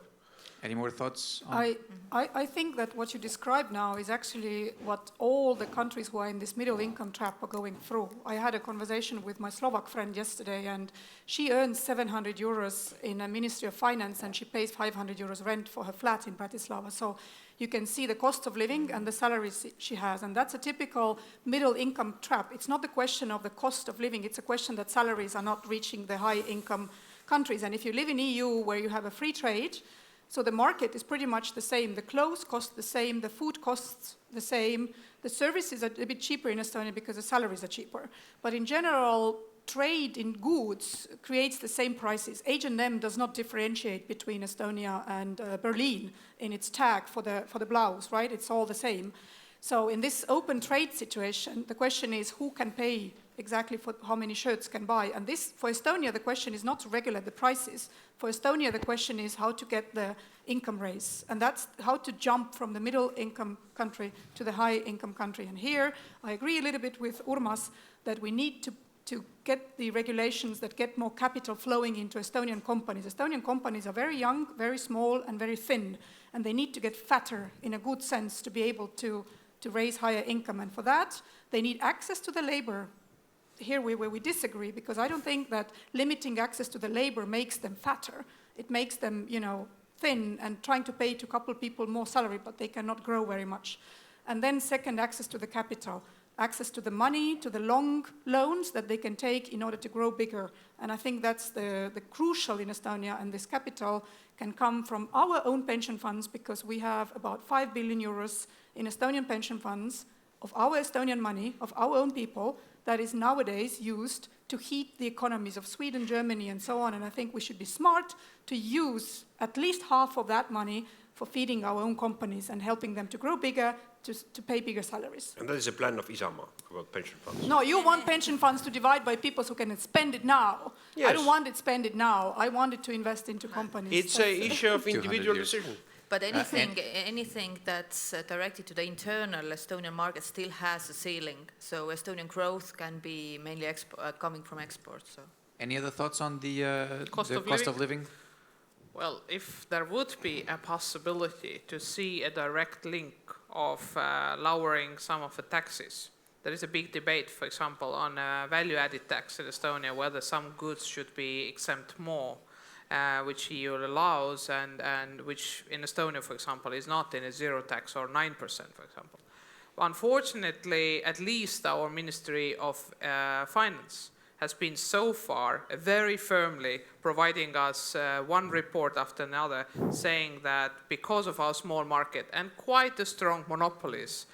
Any more thoughts? I think that what you describe now is actually what all the countries who are in this middle income trap are going through. I had a conversation with my Slovak friend yesterday, and she earns 700 euros in a Ministry of Finance, and she pays 500 euros rent for her flat in Bratislava. So you can see the cost of living and the salaries she has. And that's a typical middle income trap. It's not the question of the cost of living, it's a question that salaries are not reaching the high income countries. And if you live in EU where you have a free trade, so the market is pretty much the same. The clothes cost the same, the food costs the same, the services are a bit cheaper in Estonia because the salaries are cheaper. But in general, trade in goods creates the same prices. H&M does not differentiate between Estonia and Berlin in its tag for the blouse, right? It's all the same. So in this open trade situation, the question is who can pay exactly for how many shirts can buy. And this, for Estonia, the question is not to regulate the prices. For Estonia, the question is how to get the income raise. And that's how to jump from the middle income country to the high income country. And here, I agree a little bit with Urmas that we need to get the regulations that get more capital flowing into Estonian companies. Estonian companies are very young, very small, and very thin. And they need to get fatter in a good sense to be able to raise higher income. And for that, they need access to the labor. Here where we disagree, because I don't think that limiting access to the labor makes them fatter. It makes them, thin and trying to pay to a couple people more salary, but they cannot grow very much. And then second, access to the capital, access to the money, to the long loans that they can take in order to grow bigger. And I think that's the crucial in Estonia, and this capital can come from our own pension funds, because we have about 5 billion euros in Estonian pension funds of our Estonian money, of our own people, that is nowadays used to heat the economies of Sweden, Germany, and so on. And I think we should be smart to use at least half of that money for feeding our own companies and helping them to grow bigger, to pay bigger salaries. And that is a plan of Isamaa about pension funds. No, you want pension funds to divide by people who can spend it now. Yes. I don't want it spend it now. I want it to invest into companies. It's an issue of individual decision. But anything that's directed to the internal Estonian market still has a ceiling. So Estonian growth can be mainly coming from exports. So. Any other thoughts on the cost of living? Well, if there would be a possibility to see a direct link of lowering some of the taxes, there is a big debate, for example, on value-added tax in Estonia, whether some goods should be exempt more. Which EU allows, and which in Estonia, for example, is not in a zero tax or 9%, for example. Unfortunately, at least our Ministry of Finance has been so far very firmly providing us one report after another, saying that because of our small market and quite a strong monopolies,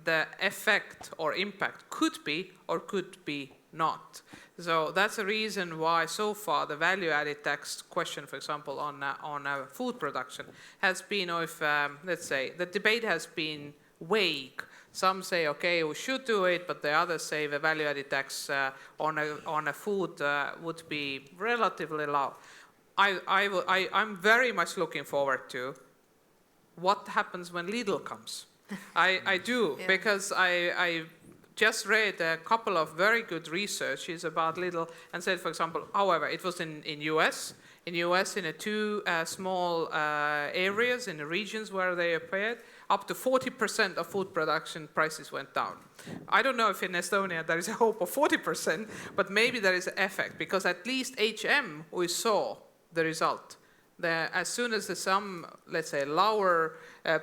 the effect or impact could be or could be not. So that's the reason why so far the value-added tax question, for example, on food production has been, let's say, the debate has been vague. Some say, okay, we should do it, but the others say the value-added tax on a food would be relatively low. I'm very much looking forward to what happens when Lidl comes. I do, yeah. Because I just read a couple of very good researches about Lidl and said, for example, however, it was in US. In US, in two small areas, in the regions where they appeared, up to 40% of food production prices went down. I don't know if in Estonia there is a hope of 40%, but maybe there is an effect, because at least HM, we saw the result. As soon as some, let's say, lower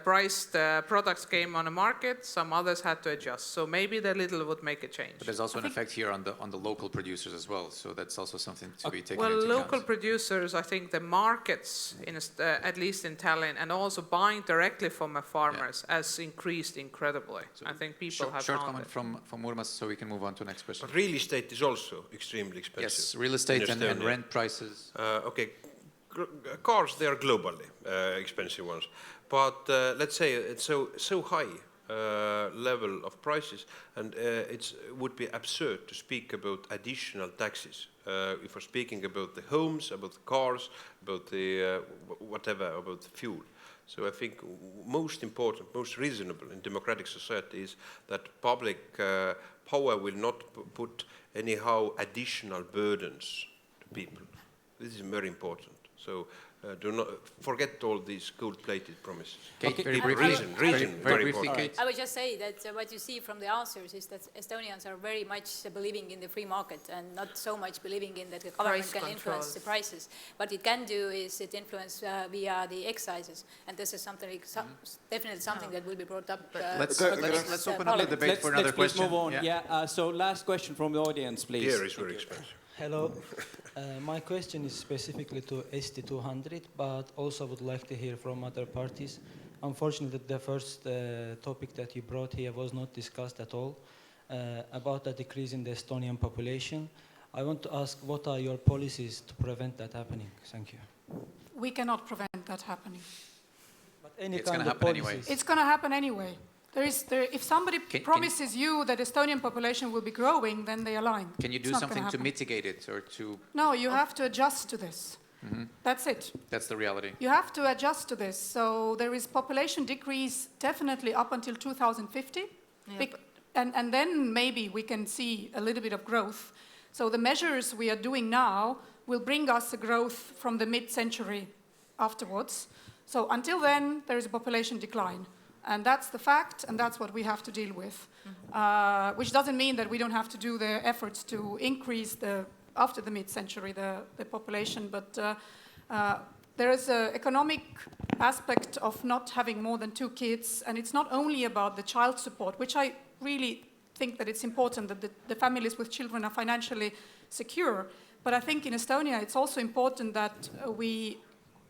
priced products came on the market, some others had to adjust. So maybe the Lidl would make a change. But there's also an effect here on the local producers as well. So that's also something to be taken into account. Well, local producers, I think the markets, at least in Tallinn, and also buying directly from the farmers has increased incredibly. So I think people have short comment from Urmas, so we can move on to the next question. But real estate is also extremely expensive. Yes, real estate and rent prices. Okay. Cars, they are globally expensive ones, but let's say it's so high level of prices, and it would be absurd to speak about additional taxes. If we're speaking about the homes, about the cars, about the whatever, about the fuel. So I think most important, most reasonable in democratic society is that public power will not put anyhow additional burdens to people. This is very important. So do not forget all these gold-plated promises. Keit, very briefly, Keit. I would just say that what you see from the answers is that Estonians are very much believing in the free market and not so much believing in that the government can influence the prices. What it can do is it influence via the excises, and this is something definitely something that will be brought up. Let's open up the debate for another question. Let's move on. Yeah. So last question from the audience, please. Beer is very expensive. Hello. My question is specifically to ST200, but also would like to hear from other parties. Unfortunately, the first topic that you brought here was not discussed at all, about the decrease in the Estonian population. I want to ask, what are your policies to prevent that happening? Thank you. We cannot prevent that happening. But any it's kind of happen policies. Anyway. It's going to happen anyway. If somebody promises you that Estonian population will be growing, then they are lying. Can you do something to mitigate it or to? No, you have to adjust to this. Mm-hmm. That's it. That's the reality. You have to adjust to this. So there is population decrease definitely up until 2050. Yeah, and then maybe we can see a little bit of growth. So the measures we are doing now will bring us a growth from the mid-century afterwards. So until then, there is a population decline. And that's the fact, and that's what we have to deal with. Mm-hmm. Which doesn't mean that we don't have to do the efforts to increase after the mid-century, the population, but there is an economic aspect of not having more than 2 kids, and it's not only about the child support, which I really think that it's important that the families with children are financially secure, but I think in Estonia it's also important that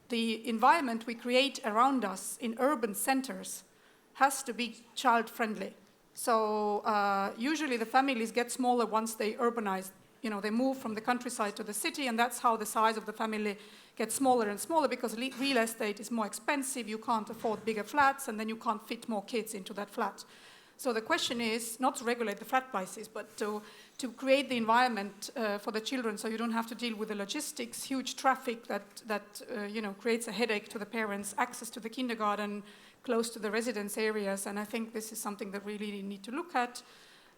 the environment we create around us in urban centers has to be child-friendly. So usually the families get smaller once they urbanize. You know, they move from the countryside to the city, and that's how the size of the family gets smaller and smaller, because real estate is more expensive, you can't afford bigger flats, and then you can't fit more kids into that flat. So the question is not to regulate the flat prices, but to create the environment for the children, so you don't have to deal with the logistics, huge traffic that creates a headache to the parents, access to the kindergarten, close to the residence areas, and I think this is something that we really need to look at.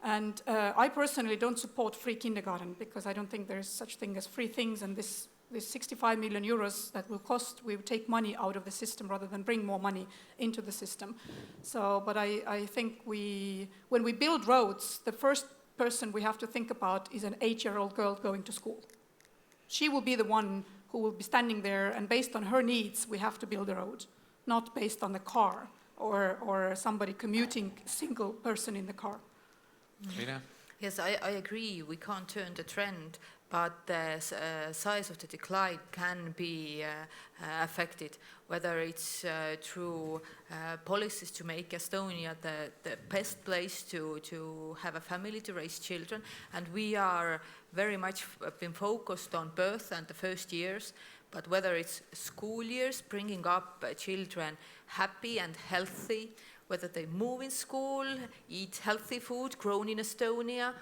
And I personally don't support free kindergarten, because I don't think there's such thing as free things, and this 65 million euros that will cost, we will take money out of the system rather than bring more money into the system. So, but I think when we build roads, the first person we have to think about is an 8-year-old girl going to school. She will be the one who will be standing there, and based on her needs, we have to build a road, not based on the car or somebody commuting, single person in the car. Riina? Yes, I agree. We can't turn the trend, but the size of the decline can be affected, whether it's through policies to make Estonia the best place to have a family, to raise children. And we are very much been focused on birth and the first years, but whether it's school years, bringing up children happy and healthy, whether they move in school, eat healthy food grown in Estonia,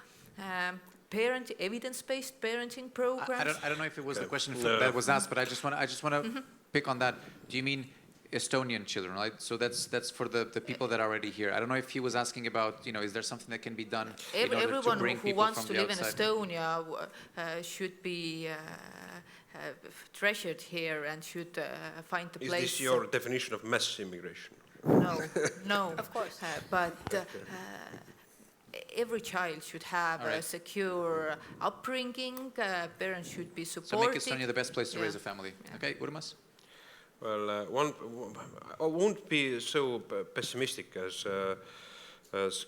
evidence-based parenting programs. I don't know if it was the question that was asked, but I just want to pick on that. Do you mean Estonian children, right? So that's for the people that are already here. I don't know if he was asking about, is there something that can be done in order everyone to bring who people wants from to the live outside? in Estonia should be treasured here and should find the place. Is this your definition of mass immigration? No, of course. But every child should have a secure upbringing. Parents should be supported. So make Estonia the best place to raise a family. Yeah. Okay, Urmas? Well, I won't be so pessimistic as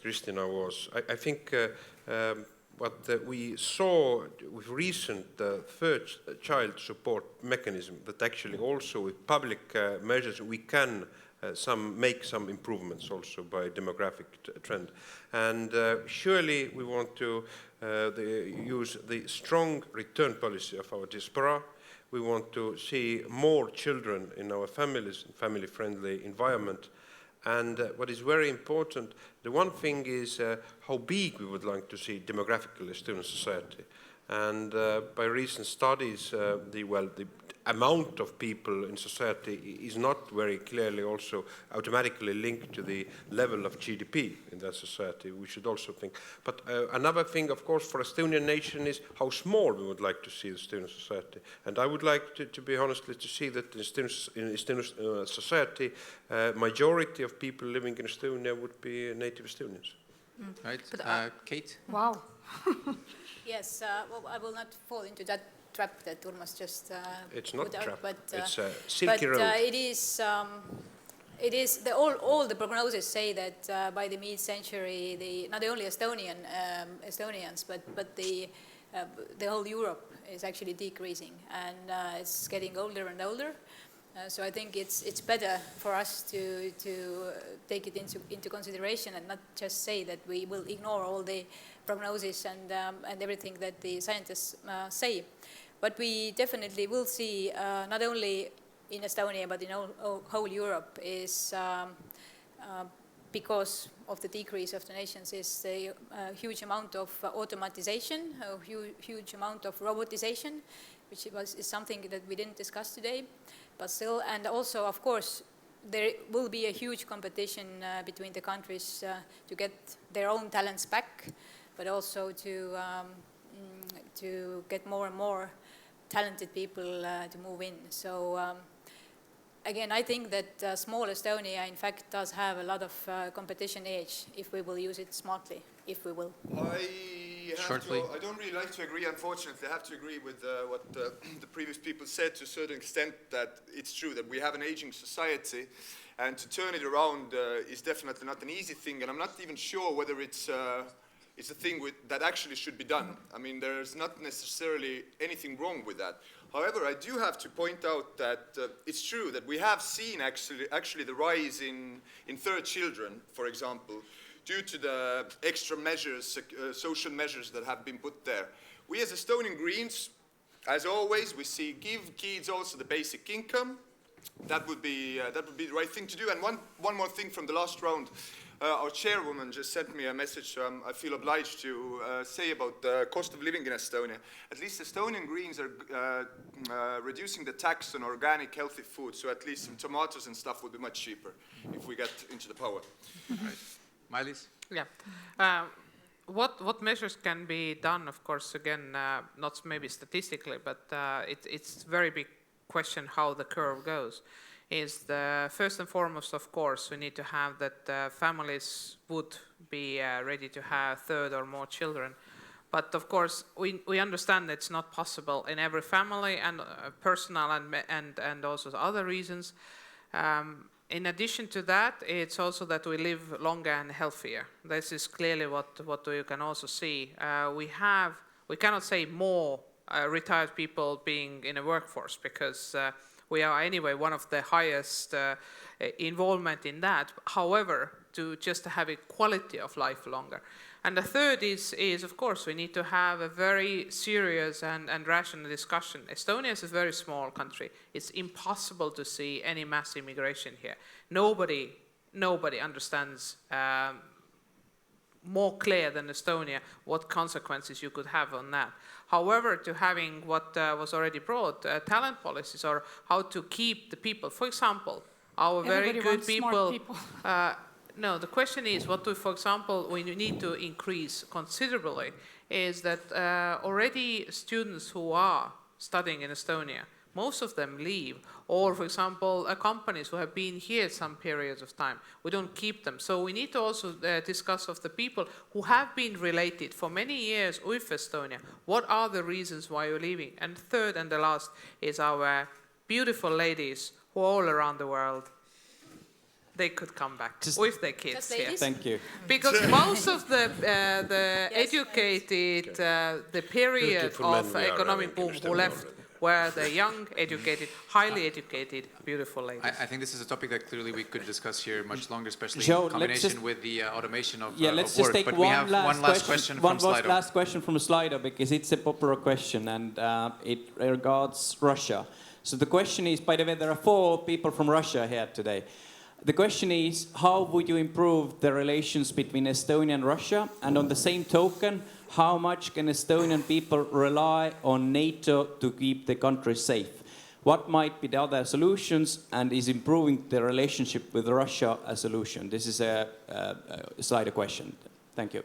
Kristina was. I think what we saw with recent third child support mechanism, that actually also with public measures we can make some improvements also by demographic trend. And surely we want to use the strong return policy of our diaspora. We want to see more children in our families, family-friendly environment. And what is very important, the one thing is how big we would like to see demographically Estonian society. And by recent studies, the amount of people in society is not very clearly also automatically linked to the level of GDP in that society. We should also think. But another thing, of course, for Estonian nation is how small we would like to see the Estonian society. And I would like to be honestly to see that in Estonian society, majority of people living in Estonia would be native Estonians. Right. Keit? Wow. Yes, well, I will not fall into that trap that Urmas just it's not put a out, trap. but it's a silky road. It is all the prognosis say that by the mid-century, not only Estonians, but the whole Europe is actually decreasing, and it's getting older and older. So I think it's better for us to take it into consideration and not just say that we will ignore all the prognosis and everything that the scientists say. But we definitely will see, not only in Estonia, but in whole Europe, is because of the decrease of donations is a huge amount of automatization, a huge amount of robotization, which is something that we didn't discuss today, but still, and also, of course, there will be a huge competition between the countries to get their own talents back, but also to get more and more talented people to move in. So again, I think that small Estonia, in fact, does have a lot of competition edge if we will use it smartly, if we will. I don't really like to agree, unfortunately. I have to agree with what the previous people said to a certain extent, that it's true that we have an aging society, and to turn it around is definitely not an easy thing, and I'm not even sure whether it's a thing that actually should be done. I mean, there's not necessarily anything wrong with that. However, I do have to point out that it's true that we have seen actually the rise in third children, for example, due to the extra measures, social measures that have been put there. We as Estonian Greens, as always, we see give kids also the basic income. That would be the right thing to do. And one more thing from the last round. Our chairwoman just sent me a message, so I feel obliged to say about the cost of living in Estonia. At least Estonian Greens are reducing the tax on organic, healthy food, so at least some tomatoes and stuff will be much cheaper if we get into the power. Mailis? Yeah. What measures can be done, of course, again, not maybe statistically, but it's a very big question how the curve goes. Is the first and foremost, of course, we need to have that families would be ready to have third or more children. But of course, we understand it's not possible in every family, and personal and also other reasons. In addition to that, it's also that we live longer and healthier. This is clearly what you can also see. We cannot say more retired people being in a workforce, because we are anyway one of the highest involvement in that. However, to just have a quality of life longer. And the third is of course, we need to have a very serious and rational discussion. Estonia is a very small country. It's impossible to see any mass immigration here. Nobody understands more clear than Estonia what consequences you could have on that. However, to having what was already brought, talent policies, or how to keep the people, for example, our very good people. No, the question is what do, for example, we need to increase considerably is that already students who are studying in Estonia, most of them leave, or for example, companies who have been here some periods of time, we don't keep them. So we need to also discuss of the people who have been related for many years with Estonia. What are the reasons why you're leaving? And third and the last is our beautiful ladies who are all around the world. They could come back with their kids here. Thank you. Because most of the educated, the period of economic boom who left were the young, educated, highly educated, beautiful ladies. I think this is a topic that clearly we could discuss here much longer, especially Joe, in combination with the automation of let's of just work. take But one we have one last question from Slido. Last question from Slido, because it's a popular question, and it regards Russia. So the question is, by the way, there are 4 people from Russia here today. The question is, how would you improve the relations between Estonia and Russia? And on the same token, how much can Estonian people rely on NATO to keep the country safe? What might be the other solutions, and is improving the relationship with Russia a solution? This is a Slido question. Thank you.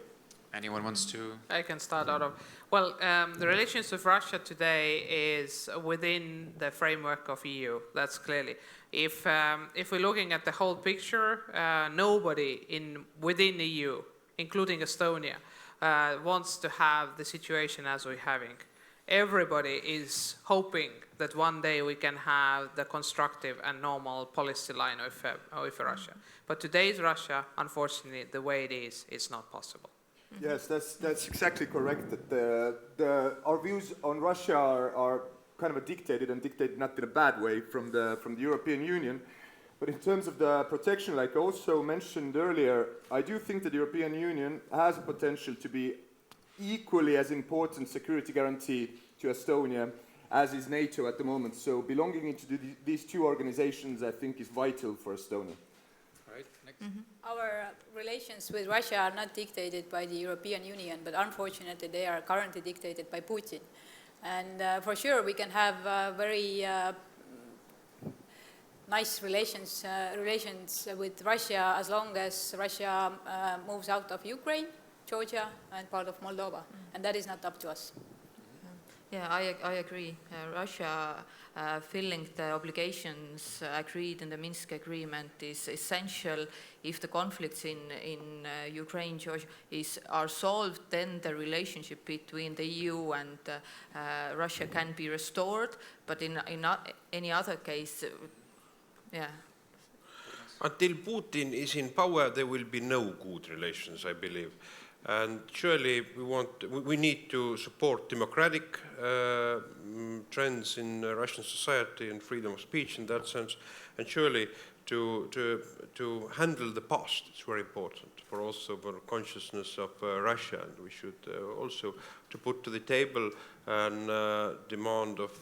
Anyone wants to? I can start out of. Well, the relations with Russia today is within the framework of EU. That's clearly. If we're looking at the whole picture, nobody within the EU, including Estonia, wants to have the situation as we're having. Everybody is hoping that one day we can have the constructive and normal policy line with Russia. But today's Russia, unfortunately, the way it is, it's not possible. Yes, that's exactly correct. That our views on Russia are kind of dictated not in a bad way from the European Union. But in terms of the protection, like I also mentioned earlier, I do think that the European Union has a potential to be equally as important security guarantee to Estonia as is NATO at the moment. So belonging into these 2 organizations, I think, is vital for Estonia. right? Next. Our relations with Russia are not dictated by the European Union, but unfortunately they are currently dictated by Putin. And for sure we can have very nice relations with Russia as long as Russia moves out of Ukraine, Georgia, and part of Moldova. And that is not up to us. Yeah, I agree. Russia filling the obligations agreed in the Minsk agreement is essential. If the conflicts in Ukraine, Georgia are solved, then the relationship between the EU and Russia can be restored. But in any other case, yeah. Until Putin is in power, there will be no good relations, I believe. And surely we need to support democratic trends in Russian society and freedom of speech in that sense. And surely to handle the past is very important for also for consciousness of Russia. And we should also to put to the table a demand of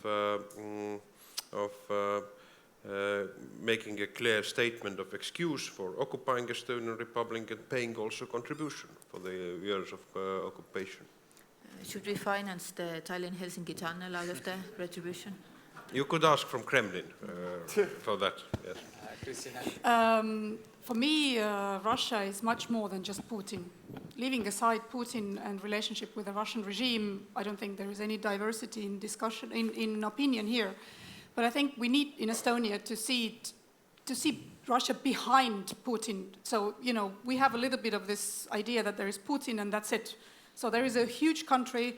making a clear statement of excuse for occupying Estonian Republic and paying also contribution for the years of occupation. Should we finance the Tallinn-Helsinki tunnel out of the retribution? You could ask from Kremlin for that, yes. Kristina? For me, Russia is much more than just Putin. Leaving aside Putin and relationship with the Russian regime, I don't think there is any diversity in discussion, in opinion here. But I think we need in Estonia to see Russia behind Putin. So, we have a little bit of this idea that there is Putin and that's it. So there is a huge country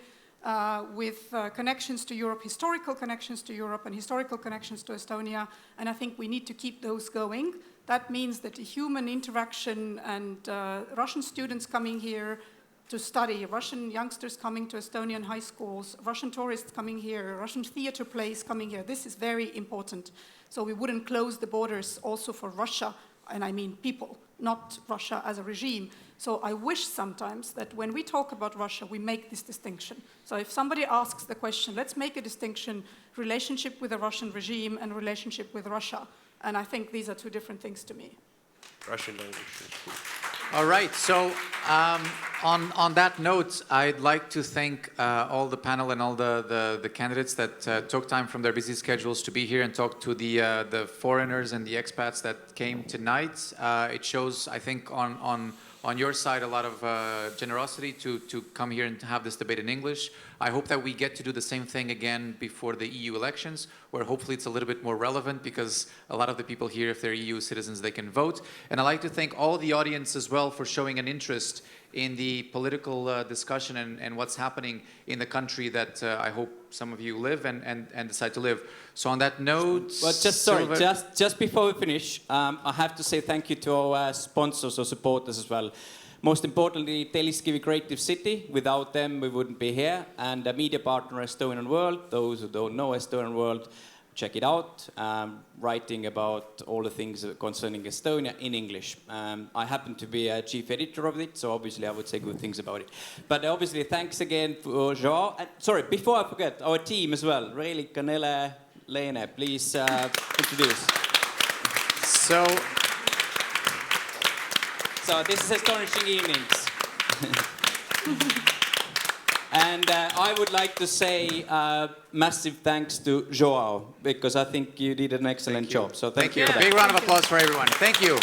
with connections to Europe, historical connections to Europe and historical connections to Estonia. And I think we need to keep those going. That means that the human interaction and Russian students coming here to study, Russian youngsters coming to Estonian high schools, Russian tourists coming here, Russian theater plays coming here. This is very important. So we wouldn't close the borders also for Russia, and I mean people, not Russia as a regime. So I wish sometimes that when we talk about Russia, we make this distinction. So if somebody asks the question, let's make a distinction, relationship with the Russian regime and relationship with Russia. And I think these are two different things to me. Russian language is good. All right, so on that note, I'd like to thank all the panel and all the candidates that took time from their busy schedules to be here and talk to the foreigners and the expats that came tonight. It shows, I think, on your side a lot of generosity to come here and to have this debate in English. I hope that we get to do the same thing again before the EU elections, where hopefully it's a little bit more relevant because a lot of the people here, if they're EU citizens, they can vote. And I'd like to thank all the audience as well for showing an interest in the political discussion and what's happening in the country that I hope some of you live and decide to live. So on that note... But just before we finish, I have to say thank you to our sponsors or supporters as well. Most importantly, Telliskivi Creative City. Without them, we wouldn't be here. And a media partner, Estonian World. Those who don't know Estonian World, check it out. Writing about all the things concerning Estonia in English. I happen to be a chief editor of it, so obviously I would say good things about it. But obviously, thanks again for Joao. Sorry, before I forget, our team as well. Reilika, Nele, Leene, please introduce. So this is Astonishing Evenings. And I would like to say massive thanks to Joao, because I think you did an excellent job. So thank you. Big round of applause for everyone. Thank you.